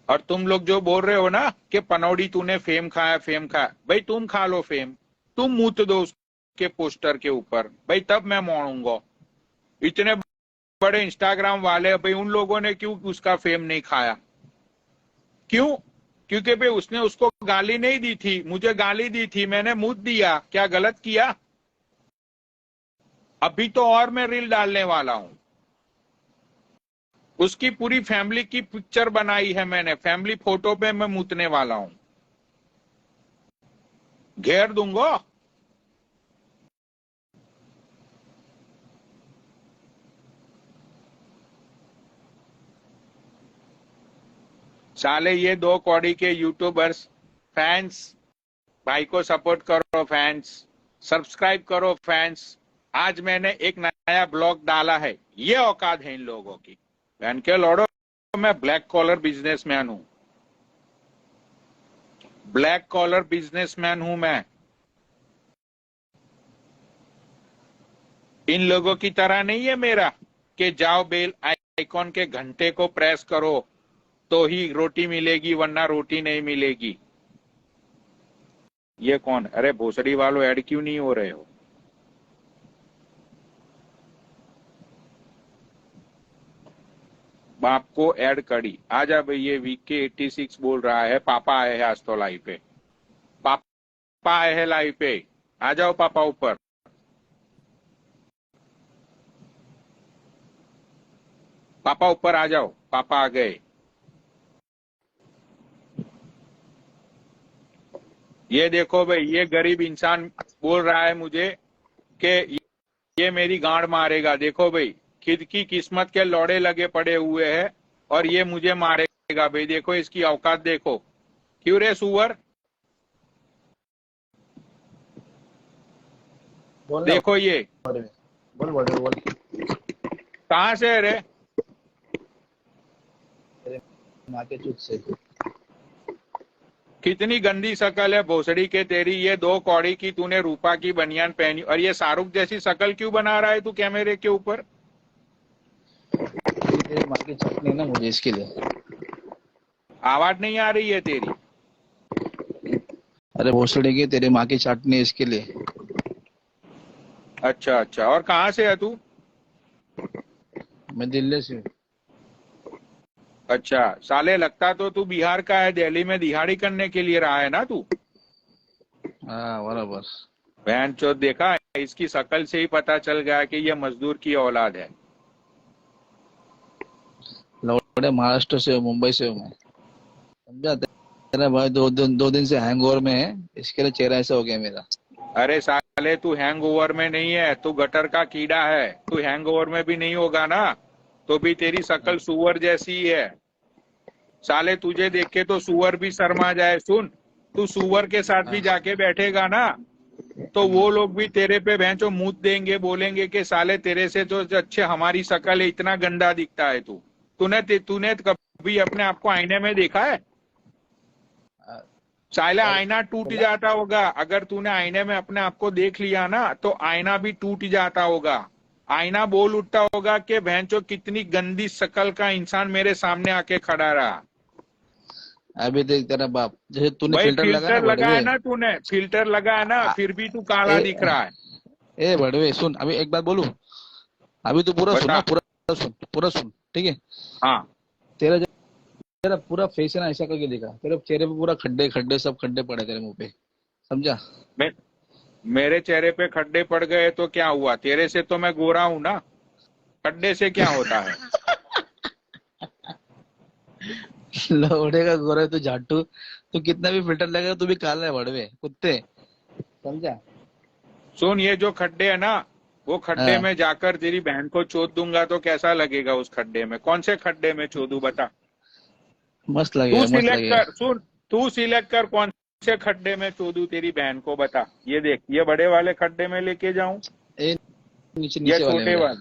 और तुम लोग जो बोल रहे हो ना कि पनौड़ी तूने फेम खाया, फेम खाया, भाई तुम खा लो फेम, तुम मूत दो उसके पोस्टर के ऊपर, भाई तब मैं मोड़ूंगा। इतने बड़े इंस्टाग्राम वाले, भाई उन लोगों ने क्यों उसका फेम नहीं खाया? क्यों? क्योंकि भाई उसने उसको गाली नहीं दी थी, मुझे गाली दी थी, मैंने मूत दिया। क्या गलत किया? अभी तो और मैं रील डालने वाला हूं। उसकी पूरी फैमिली की पिक्चर बनाई है मैंने, फैमिली फोटो पे मैं मूतने वाला हूं। घेर दूंगा। साले ये 2 कौड़ी के यूट्यूबर्स फैंस, भाई को सपोर्ट करो फैंस, सब्सक्राइब करो फैंस। आज मैंने एक नया ब्लॉग डाला है, ये औकात है इन लोगों की। बहन के लौड़ो, मैं ब्लैक कॉलर बिजनेसमैन हूं, ब्लैक कॉलर बिजनेसमैन हूं मैं। इन लोगों की तरह नहीं है मेरा कि जाओ बेल आइकॉन के घंटे को प्रेस करो तो ही रोटी मिलेगी, वरना रोटी नहीं मिलेगी। ये कौन? अरे भोसड़ी वालों, ऐड क्यों नहीं हो रहे हो? बाप को ऐड करी। आजा भाई, ये वीके 86 बोल रहा है पापा आए हैं आज तो लाइव पे, पापा आए हैं लाइव पे। आ जाओ पापा ऊपर। पापा ऊपर आ जाओ, पापा आ गए। ये देखो भाई, ये गरीब इंसान बोल रहा है मुझे कि ये मेरी गांड मारेगा। देखो भाई, खुद की किस्मत के लौड़े लगे पड़े हुए हैं और ये मुझे मारेगा। भाई देखो इसकी औकात देखो। क्यों रे सुअर? देखो ये बोल बोल बोल। कहां से है रे? माँ के चुप से। कितनी गंदी शकल है भोसड़ी के तेरी। ये 2 कौड़ी की तूने रूपा की बनियान पहनी और ये शाहरुख जैसी शकल क्यों बना रहा है तू कैमरे के ऊपर? तेरी माँ की चटनी ना मुझे इसके लिए। आवाज नहीं आ रही है तेरी। अरे भोसड़ी की तेरी माँ की चटनी इसके लिए। अच्छा अच्छा, और कहाँ से है तू? मैं दिल्ली से हूँ। अच्छा, साले लगता तो तू बिहार का है, दिल्ली में दिहाड़ी करने के लिए रहा है ना तू। हाँ बराबर। बहन चोद, देखा इसकी शक्ल से ही पता चल गया कि ये मजदूर की औलाद है। लौड़े महाराष्ट्र से हूँ, मुंबई से हूँ मैं, समझा। तेरा भाई दो दिन से हैंगओवर में है, इसके लिए चेहरा ऐसा हो गया मेरा। अरे साले, तू हैंगओवर में नहीं है, तू गटर का कीड़ा है। तू हैंगओवर में भी नहीं होगा ना, तो भी तेरी शक्ल सुअर जैसी ही है। साले तुझे देख के तो सुअर भी शर्मा जाए। सुन, तू सुअर के साथ भी जाके बैठेगा ना, तो वो लोग भी तेरे पे भैंचो मुंह देंगे, बोलेंगे कि साले तेरे से तो अच्छे हमारी शक्ल है, इतना गंदा दिखता है तू। तूने कभी अपने आप को आईने में देखा है? साला आईना टूट जाता होगा। अगर तूने आईने में अपने आप को देख लिया ना, तो आईना भी टूट जाता होगा। आईना बोल उठता होगा कि भैंचो कितनी गंदी शक्ल का इंसान मेरे सामने आके खड़ा रहा। अभी देख तेरा बाप, जैसे तूने भाई फिल्टर लगा ना फिल्टर लगा है बड़वे। ना तूने, फिल्टर लगा है ना, फिर भी तू काला ए, दिख रहा है। ए बड़वे सुन, अभी एक बात बोलूं, अभी तू पूरा सुन ना, बता। पूरा सुन, ठीक है। हाँ, तेरा तेरा पूरा फेस है ना ऐसा करके दिखा, तेरे चेहरे पे पूरा खड्डे खड्डे सब खड्डे पड़े तेरे मुंह पे, समझा। मैं मेरे चेहरे पे खड्डे पड़ गए तो क्या हुआ? तेरे से तो मैं गोरा हूं ना, खड्डे से क्या होता है? लौड़े का गोरा है तू, झाटू। तू कितना भी फिल्टर लगेगा तू भी काला है बड़वे कुत्ते, समझा। सुन, ये जो खड्डे है ना, वो खड्डे हाँ, में जाकर तेरी बहन को चोद दूंगा तो कैसा लगेगा? उस खड्डे में कौन से खड्डे में चोदू बता। मस्त तू लगेगा, मस्त सिलेक्ट लगेगा। कर। सुन, तू सिलेक्ट कर कौन से खड्डे में चोदू तेरी बहन को, बता। ये देख, ये बड़े वाले खड्डे में लेके जाऊं ए नीचे या नीचे वाले छोटे में जा। वाले?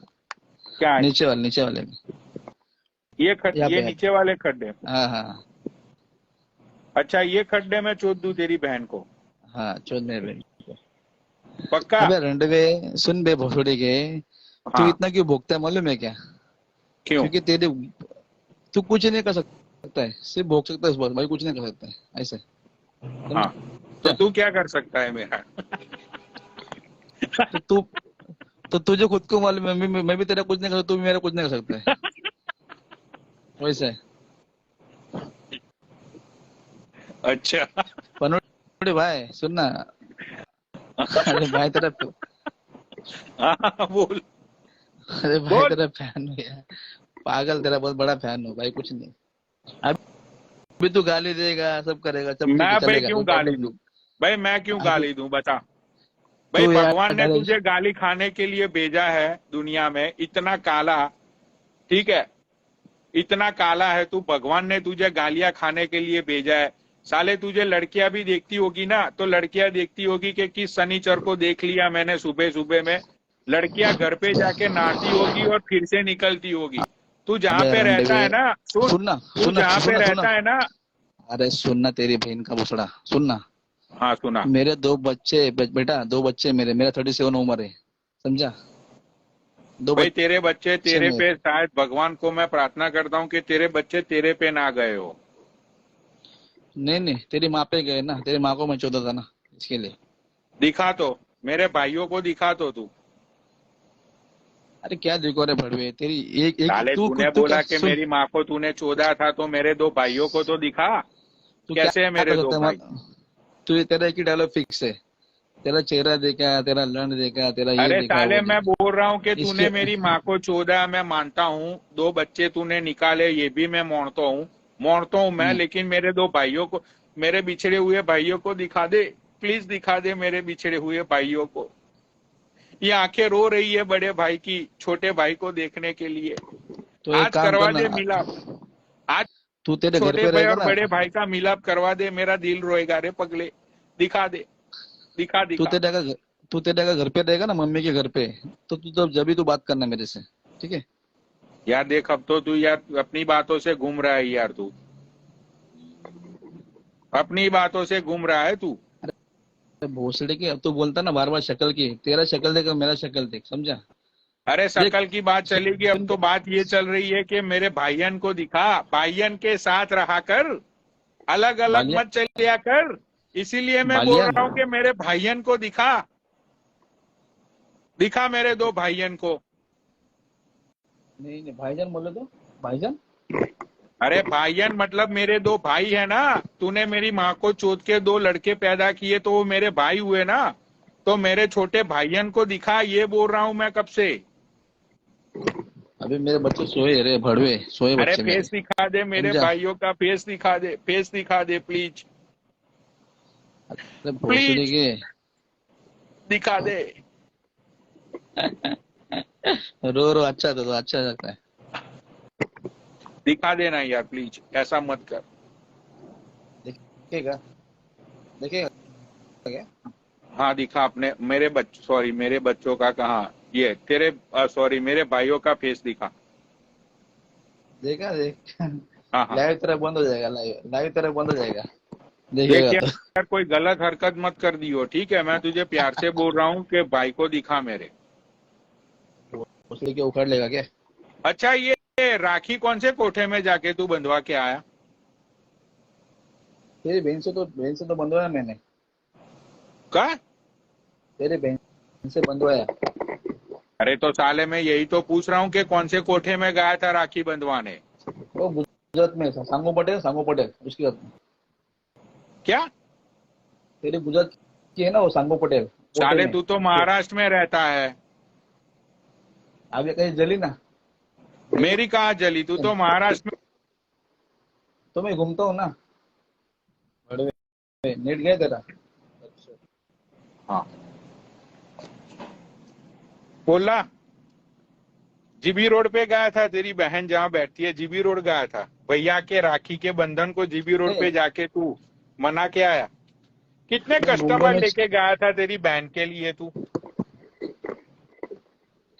क्या है? नीचे वाले में। यहाँ ये पे नीचे वाले खड्डे में? हाँ हाँ अच्छा, ये खड्डे में चोद दूं तेरी बहन को? हाँ, चौथ मेरे बहन। पक्का? अबे रंडवे, सुन बे भोसड़ी के, तू हाँ। इतना क्यों भोगता है मालूम है क्या? क्यों? क्योंकि तेरे तू कुछ नहीं कर सकता है, सिर्फ भोग सकता है बस भाई, कुछ नहीं कर सकता है ऐसे, हाँ, तो समझा? तू क्या कर सकता है मेरा? तो तू तो तुझे खुद को मालूम है, मैं भी तेरा कुछ नहीं कर सकता, तू भी मेरा कुछ नहीं कर सकता है, वैसे। अच्छा। पनोड़े भाई सुन ना, अरे भाई तेरा, हाँ, बोल अरे भाई बोल। तेरा फैन हो यार, पागल, तेरा बहुत बड़ा फैन हो भाई, कुछ नहीं। अभी तू गाली देगा, सब करेगा, सब ठीक मैं है, भाई चलेगा, क्यों कोई गाली प्रॉब्लम दूं? नहीं। भाई मैं क्यों अभी गाली दूं, बता। भाई तू भगवान यार ने तुझे गाली खाने के लिए भेजा है दुनिया में, इतना काला। ठीक है, इतना काला है तू, भगवान ने तुझे गालियां खाने के लिए भेजा है। साले तुझे लड़कियां भी देखती होगी ना, तो लड़कियां देखती होगी कि किस शनिचर को देख लिया मैंने सुबह सुबह में। लड़कियां घर पे जाके नहाती होगी और फिर से निकलती होगी। तू जहाँ अबे पे रहता रंडवे, है ना, सुन, सुनना तू सुनना जहाँ पे सुनना सुनना, रहता है ना। अरे सुनना तेरी बहन का भोसड़ा, सुनना। हाँ, सुना। मेरे दो बच्चे बेटा, दो बच्चे मेरा 37 उम्र है, समझा। दो भाई तेरे बच्चे बच्चे तेरे मेरे। पे, शायद भगवान को मैं प्रार्थना करता हूँ कि तेरे बच्चे तेरे पे ना गए हो। नहीं नहीं, तेरी माँ पे गए ना, तेरी माँ को मैं चौदह था ना, इसके लिए। दिखा तो, मेरे भाइयों को दिखा तो तू। अरे क्या देखो रे भड़वे, तेरी एक एक साले तूने तू क्या बोला कि सुन, मेरी माँ को तूने चोदा था, तो मेरे दो भाइयों को तो दिखा। तू क्या कैसे है क्या मेरे कर दो सकता भाई? है? तू तेरा एक ही डायलॉग फिक्स है, तेरा चेहरा देखा, तेरा लंड देखा, तेरा ये अरे देखा, साले, वो मैं देखा, बोल रहा हूँ कि इसके। तूने मेरी माँ को चोदा, मैं मानता हूँ। दो बच्चे तूने निकाले, ये भी मैं मानता हूँ मैं। लेकिन मेरे दो भाइयों को, मेरे बिछड़े हुए भाइयों को दिखा दे, प्लीज दिखा दे मेरे बिछड़े हुए भाइयों को। ये आंखें रो रही है बड़े भाई की, छोटे भाई को देखने के लिए। तो एक आज काम करवा करना, दे मिलाप। आज तू तेरे घर छोटे पे भाई रहेगा और ना, बड़े भाई का मिलाप करवा दे, मेरा दिल रोएगा रे पगले। दिखा दे, दिखा तू दिखा। तेरे का तू तेरे का घर पे रहेगा ना, मम्मी के घर पे, तो तू तब जब भी तू बात करना मेरे से, ठीक है। यार देख, अब तो तू यार अपनी बातों से घूम रहा है यार, तू अपनी बातों से घूम रहा है तू। भोसड़े की, अब तू बोलता ना बार बार शक्ल की, तेरा शक्ल देख और मेरा शक्ल देख, समझा। अरे शकल की बात चलेगी, अब सुन तो बात ये चल रही है कि मेरे भाईयन को दिखा, भाईयन के साथ रहा कर, अलग अलग बालिया मत चलिया कर। इसीलिए मैं बोल बालियान रहा हूं कि मेरे भाईयन को दिखा, दिखा मेरे दो भाईयन को। नहीं नहीं भाईजान बोले तो भाईजान अरे भाईयन मतलब मेरे दो भाई है ना। तूने मेरी माँ को चोद के दो लड़के पैदा किए तो वो मेरे भाई हुए ना। तो मेरे छोटे भाईयन को दिखा, ये बोल रहा हूं मैं कब से। अभी मेरे बच्चे सोए रे भड़वे सोए अरे बच्चे मेरे फेस दिखा दे, मेरे समझा। भाइयों का फेस दिखा दे, फेस दिखा दे प्लीज, अरे भोसड़ी प्लीज के दिखा दे। रो रो अच्छा तो अच्छा लगता है। दिखा देना यार प्लीज, ऐसा मत कर। देखेगा देखेगा क्या? हाँ दिखा अपने, मेरे बच्चों, सॉरी मेरे बच्चों का कहाँ, ये तेरे, सॉरी मेरे भाइयों का फेस दिखा। देखा देख हाँ हाँ। लाइव तरह बंद हो जाएगा लाइव लाइव तरह बंद हो जाएगा देख देखेगा तो। यार कोई गलत हरकत मत कर दियो, ठीक है? मैं तुझे प्यार से बोल रहा हूँ कि भाई को दिखा मेरे। भोसड़ी के उखाड़ लेगा क्या? अच्छा ये राखी कौन से कोठे में जाके तू बंधवा के आया? तेरी बहन से तो बंधवाया मैंने। का? तेरी बहन से बंधवाया। अरे तो साले मैं यही तो पूछ रहा हूँ कि कौन से कोठे में गया था राखी बंधवाने? वो गुजरात में था सांगो पटेल उसकी बात में। क्या? तेरी गुजरात की है ना वो सांगो पटेल कोटे साले में। तू तो महाराष्ट्र में रहता है। अभी कहीं जली ना देखा मेरी कहाँ जली, तू तो महाराष्ट्र में। तो मैं घूमता हूँ ना बड़े नेट गया तेरा। हाँ बोला। जीबी रोड पे गया था, तेरी बहन जहाँ बैठती है जीबी रोड गया था, भैया के राखी के बंधन को जीबी रोड पे नहीं जाके तू मना के आया। कितने मैं मुंबई कस्टमर में लेके गया था तेरी बहन के लिए तू?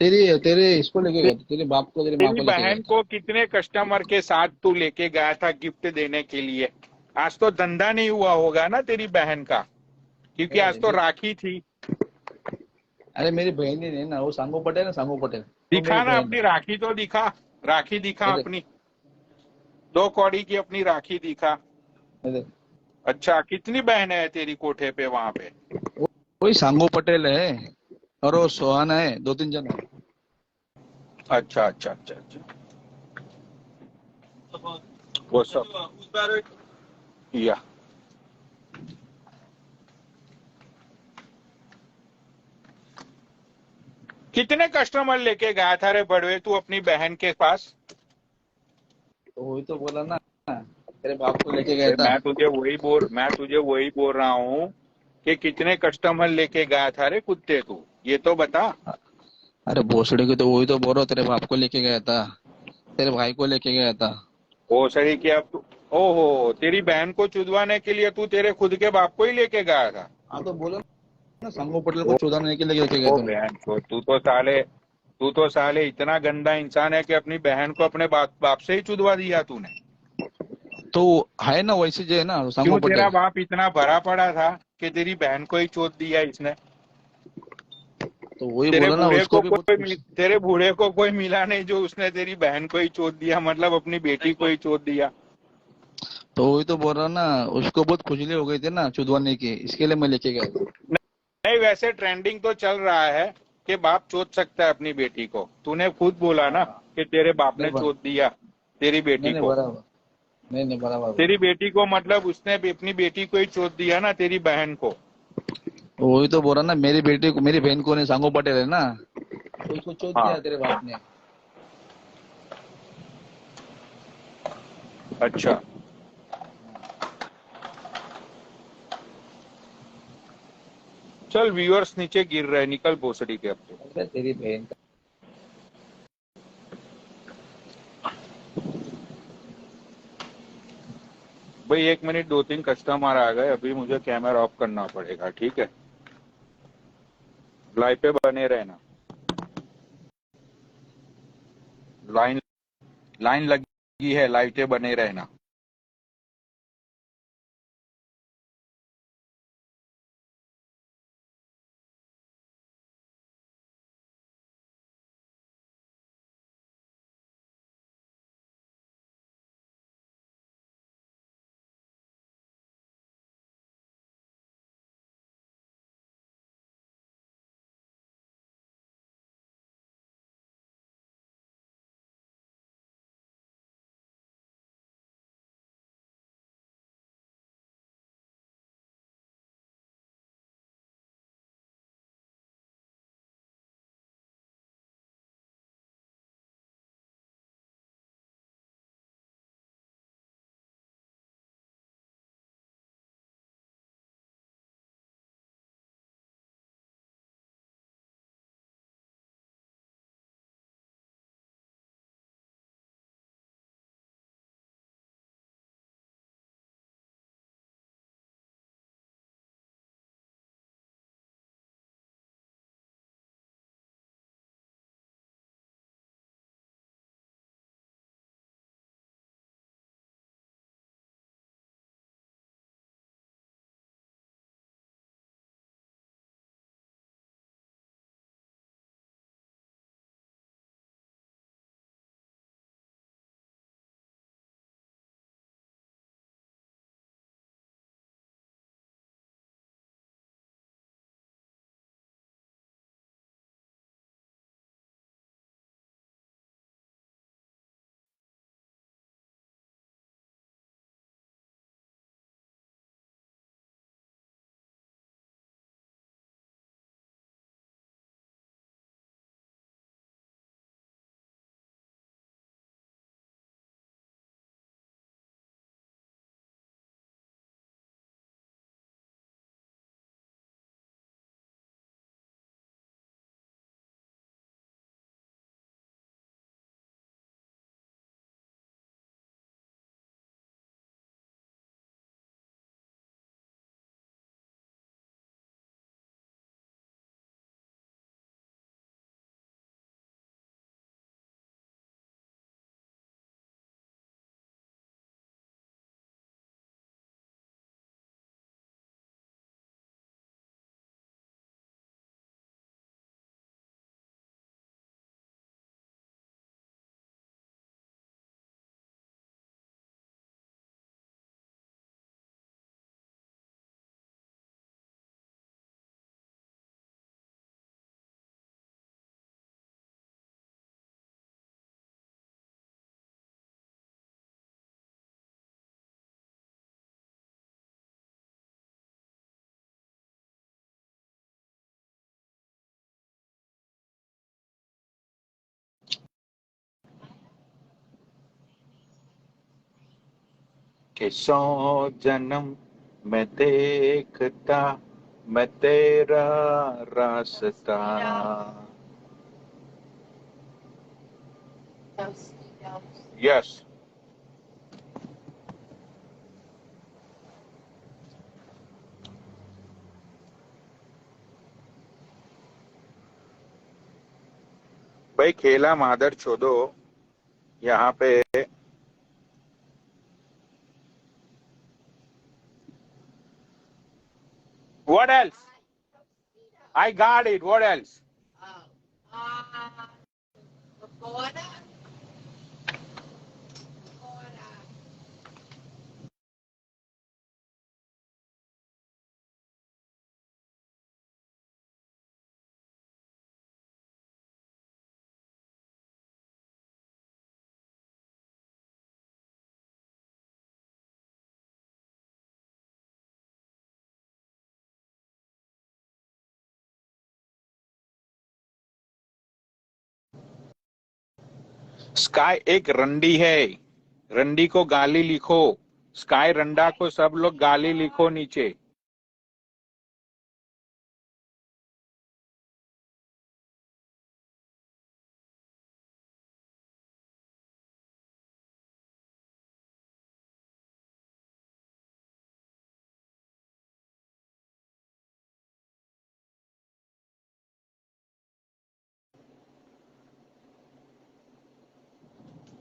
तेरी तेरे इसको लेके गया था, तेरे बाप को तेरी माँ तेरी को लेके गया बहन था। को कितने कस्टमर के साथ तू लेके गया था गिफ्ट देने के लिए? आज तो धंधा नहीं हुआ होगा ना तेरी बहन का, क्योंकि आज तो राखी थी। अरे मेरी बहन ही नहीं ना वो सांगो पटेल ना सांगो पटेल तो मेरी दिखा ना बहन अपनी है। राखी तो दिखा, राखी दिखा ये देख अपनी, 2 कौड़ी की अपनी राखी दिखा। ये देख अच्छा कितनी बहन है तेरी कोठे पे वहां पे? वही सांगो पटेल है और वो सोहाना है 2-3 जन है। अच्छा अच्छा अच्छा अच्छा, वो सब या। कितने कस्टमर लेके गया था रे बड़वे तू अपनी बहन के पास? तो वही तो बोला ना तेरे बाप को लेके गया अरे था। मैं तुझे वही बोल रहा हूँ कि कितने कस्टमर लेके गया था रे कुत्ते तू, ये तो बता। अरे भोसड़ी की तो वही तो बोल रहा हूँ, तेरे बाप को लेके गया था तेरे भाई को लेके गया था। वो सही कि अब तू, ओहो तेरी बहन को चुदवाने के लिए तू तेरे खुद के बाप को ही लेके गया था? हाँ तो बोला ना सांगो पटेल को ओ, चुदाने के लिए लेके गए ओ थे। बहन को, तू तो साले इतना गंदा इंसान है कि अपनी बहन को अपने बाप से ही चुदवा दिया तूने। तो है ना वैसे जो है ना सांगो क्यों तेरा पटेल। बाप इतना भरा पड़ा था कि तेरी बहन को ही चोद दिया इसने? तो वही बोला ना उसको भी बहुत कुछ। तेरे बूढ़े को कोई मिला नहीं जो उसने तेरी बहन को ही चोद दिया, मतलब अपनी बेटी को ही चोद दिया। तो वही तो बोल रहा ना उसको बहुत खुजली हो गई थी ना चुदवाने की इसके लिए मैं लेके गया था। नहीं वैसे ट्रेंडिंग तो चल रहा है कि बाप चोद सकता है अपनी बेटी को। तूने खुद बोला ना कि तेरे बाप नहीं ने चोद दिया तेरी नहीं बेटी नहीं को। बराबर नहीं नहीं बराबर बोला। तेरी बेटी को मतलब उसने भी अपनी बेटी को ही चोद दिया ना, तेरी बहन को। तो वही तो बोल रहा ना मेरी बेटी को मेरी बहन को नहीं सांगो पटेल है ना तो उसको चोट हाँ दिया तेरे बाप ने। अच्छा चल, व्यूअर्स नीचे गिर रहे, निकल भोसड़ी के अब तो। अरे तेरी बहन का भाई 1 मिनट, 2-3 कस्टमर आ गए, अभी मुझे कैमरा ऑफ करना पड़ेगा, ठीक है? लाइव पे बने रहना, लाइन लाइन लगी है, लाइव पे बने रहना। कि 100 जन्म मैं देखता मैं तेरा रास्ता। यस, भाई खेला मादर छोड़ो यहाँ पे। What else? I got it. What else? Sky एक रंडी है, रंडी को गाली लिखो। स्काई रंडा को सब लोग गाली लिखो नीचे।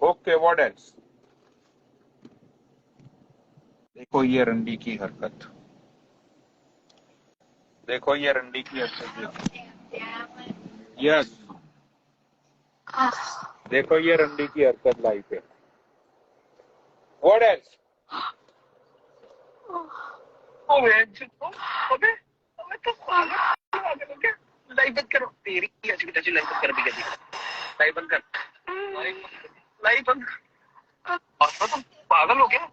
Okay, what else? देखो ये रंडी की हरकत, देखो ये रंडी की हरकत। यस, देखो ये रंडी की हरकत लाइव पे। What else? अबे अबे तो पागल हो गया। लाइव बंद करो, तेरी ऐसी की लाइव बंद कर भी गई। लाइव बंद कर, लाइव बंद कर। तुम पागल हो गया।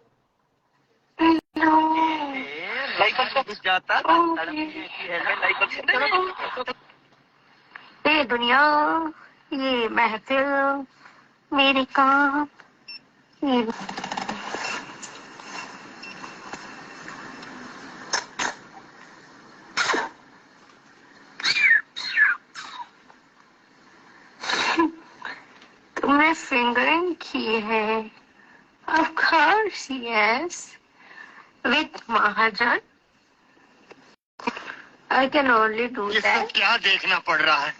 लाइव बंद कर जाता। लाइव बंद कर। ये दुनिया, ये महफिल, मेरे काम, ये तुमने फिंगरिंग की है। Of course, yes. With Mahajan. I can only do that. क्या देखना पड़ रहा है?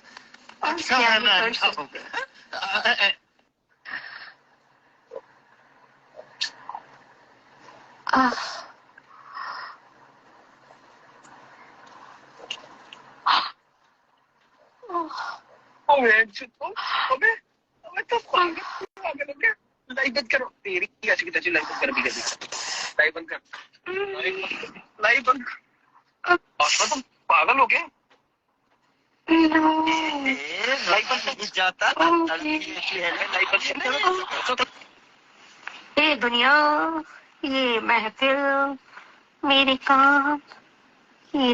अच्छा है मैं अच्छा हो गया। अबे अबे तो पागल हो गया। लाइव बंद करो, तेरी ऐसी की लाइव बंद कर भी गई। लाइव बंद कर, लाइव बंद कर। तुम पागल हो गए। लाइव बंद कर जाता। लाइव बंद कर। ये दुनिया, ये महफिल, मेरे काम, ये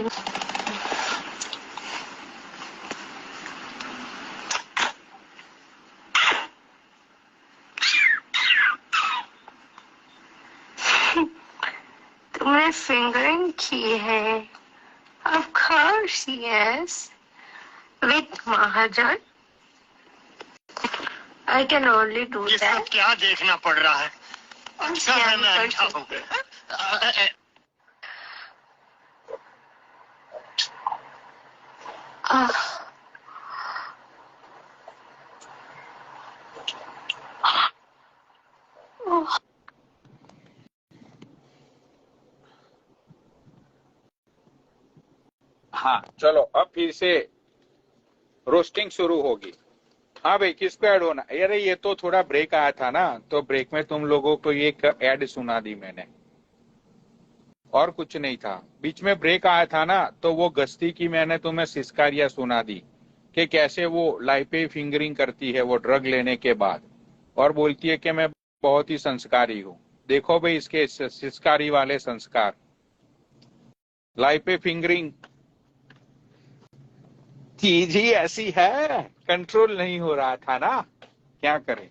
तुमने फिंगरिंग की है। Of course, yes. With Mahajan. I can only do ये that. सब क्या देखना पड़ रहा है? अच्छा है मैं अच्छा हो गया। हाँ चलो, अब फिर से रोस्टिंग शुरू होगी। हाँ भाई, किसको ऐड होना? अरे ये तो थोड़ा ब्रेक आया था ना, तो ब्रेक में तुम लोगों को ये ऐड सुना दी मैंने, और कुछ नहीं था। बीच में ब्रेक आया था ना, तो वो गश्ती की मैंने तुम्हें सिस्कारिया सुना दी कि कैसे वो लाइव पे फिंगरिंग करती है वो ड्रग लेने के बाद, और बोलती है कि मैं बहुत ही संस्कारी हूँ। देखो भाई इसके सिस्कारी वाले संस्कार। लाइव पे फिंगरिंग चीज ही ऐसी है, कंट्रोल नहीं हो रहा था ना, क्या करें।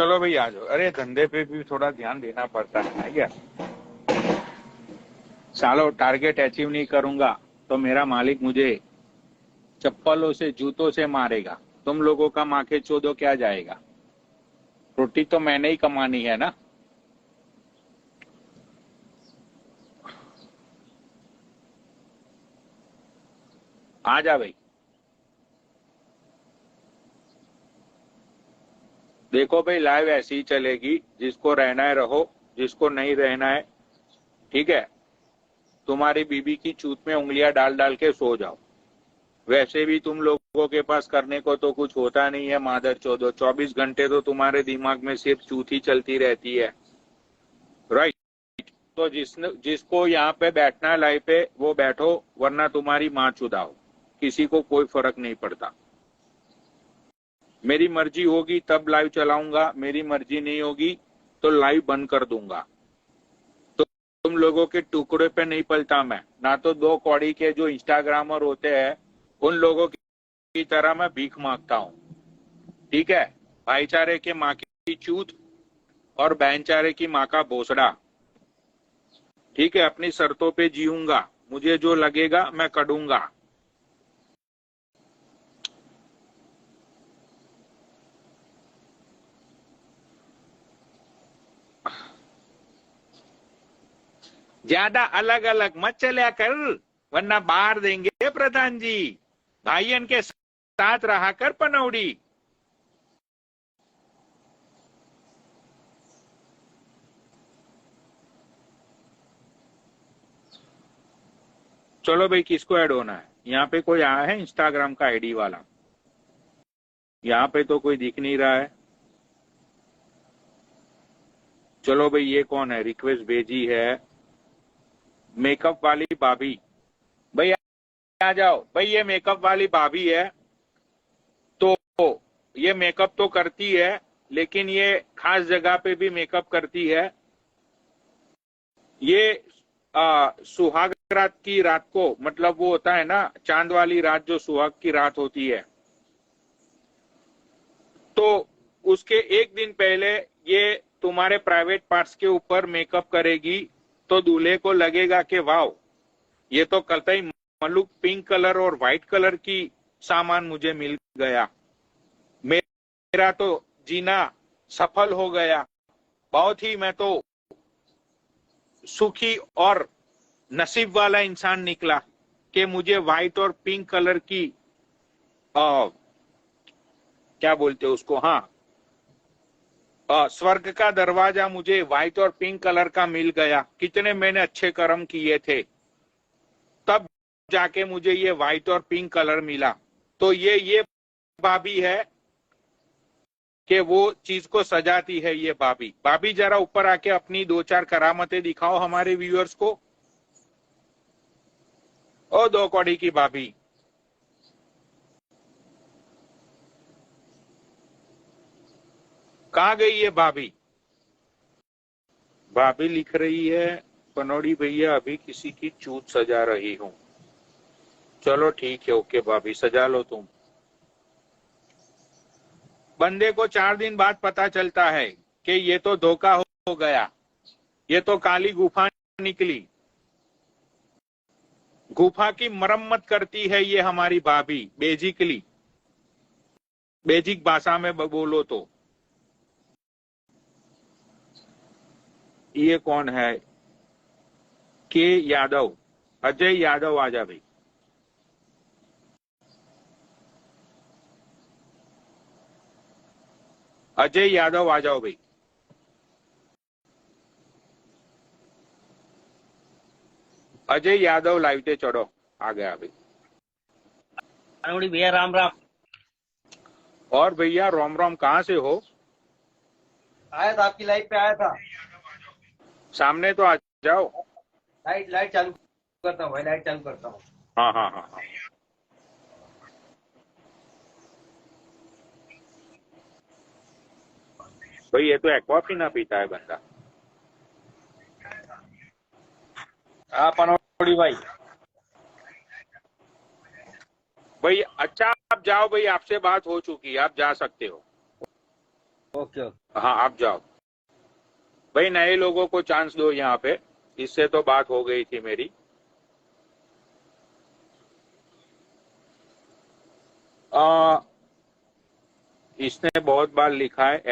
चलो भाई आ जाओ। अरे धंधे पे भी थोड़ा ध्यान देना पड़ता है क्या? सालो टारगेट अचीव नहीं करूंगा तो मेरा मालिक मुझे चप्पलों से जूतों से मारेगा। तुम लोगों का माँ के चोदो क्या जाएगा? रोटी तो मैंने ही कमानी है ना। आ जा भाई। देखो भाई लाइव ऐसी ही चलेगी, जिसको रहना है रहो, जिसको नहीं रहना है ठीक है, तुम्हारी बीबी की चूत में उंगलियां डाल डाल के सो जाओ। वैसे भी तुम लोगों के पास करने को तो कुछ होता नहीं है मादर चौदो, 24 घंटे तो तुम्हारे दिमाग में सिर्फ चूत ही चलती रहती है, राइट? तो जिसको यहाँ पे बैठना है लाइव पे वो बैठो, वरना तुम्हारी माँ चुदाओ, किसी को कोई फर्क नहीं पड़ता। मेरी मर्जी होगी तब लाइव चलाऊंगा, मेरी मर्जी नहीं होगी तो लाइव बंद कर दूंगा। तो तुम लोगों के टुकड़े पे नहीं पलता मैं, ना तो 2 कौड़ी के जो इंस्टाग्रामर होते हैं उन लोगों की तरह मैं भीख मांगता हूँ, ठीक है? भाईचारे के माँ की चूत और बहनचारे की माँ का भोसड़ा, ठीक है? अपनी शर्तों पे जीऊंगा, मुझे जो लगेगा मैं करूंगा। ज्यादा अलग अलग मत चलिया कर, वरना बाहर देंगे प्रधान जी। भाईयन के साथ रहा कर पनौड़ी। चलो भाई, किसको ऐड होना है? यहाँ पे कोई आया है इंस्टाग्राम का आईडी वाला? यहाँ पे तो कोई दिख नहीं रहा है। चलो भाई, ये कौन है? रिक्वेस्ट भेजी है मेकअप वाली भाभी। भाई आ जाओ भाई, ये मेकअप वाली भाभी है। तो ये मेकअप तो करती है, लेकिन ये खास जगह पे भी मेकअप करती है। ये सुहाग रात की रात को, मतलब वो होता है ना चांद वाली रात, जो सुहाग की रात होती है, तो उसके एक दिन पहले ये तुम्हारे प्राइवेट पार्ट्स के ऊपर मेकअप करेगी। तो दूल्हे को लगेगा कि वाह, ये तो कतई मलुक पिंक कलर और व्हाइट कलर की सामान मुझे मिल गया, मेरा तो जीना सफल हो गया, बहुत ही मैं तो सुखी और नसीब वाला इंसान निकला कि मुझे व्हाइट और पिंक कलर की क्या बोलते हैं उसको, हाँ, स्वर्ग का दरवाजा मुझे व्हाइट और पिंक कलर का मिल गया। कितने मैंने अच्छे कर्म किए थे, तब जाके मुझे ये व्हाइट और पिंक कलर मिला। तो ये भाभी है कि वो चीज को सजाती है। ये भाभी जरा ऊपर आके अपनी 2-4 करामतें दिखाओ हमारे व्यूअर्स को। ओ 2 कौड़ी की भाभी, कहाँ गई ये भाभी? भाभी लिख रही है पनौड़ी भैया अभी किसी की चूत सजा रही हूँ। चलो ठीक है, ओके भाभी, सजा लो तुम। बंदे को 4 दिन बाद पता चलता है कि ये तो धोखा हो गया, ये तो काली गुफा निकली। गुफा की मरम्मत करती है ये हमारी भाभी, बेसिकली, बेसिक भाषा में बोलो तो। ये कौन है? के यादव, अजय यादव, आजा भाई। अजय यादव आ जाओ भाई। अजय यादव लाइव पे चढ़ो, आ गया भाई। पनौड़ी भैया राम राम। और भैया रोम रोम, कहाँ से हो? आया था आपकी लाइव पे, आया था। सामने तो आ जाओ। लाइट चालू करता हूँ भाई, लाइट चालू करता हूँ। हाँ हाँ हाँ हाँ। भाई ये तो एक्वा पीना पीता है बंदा। हाँ पनौड़ी भाई। भाई अच्छा, आप जाओ भाई, आपसे बात हो चुकी है, आप जा सकते हो। ओके हाँ आप जाओ भाई, नए लोगों को चांस दो यहाँ पे। इससे तो बात हो गई थी मेरी। इसने बहुत बार लिखा है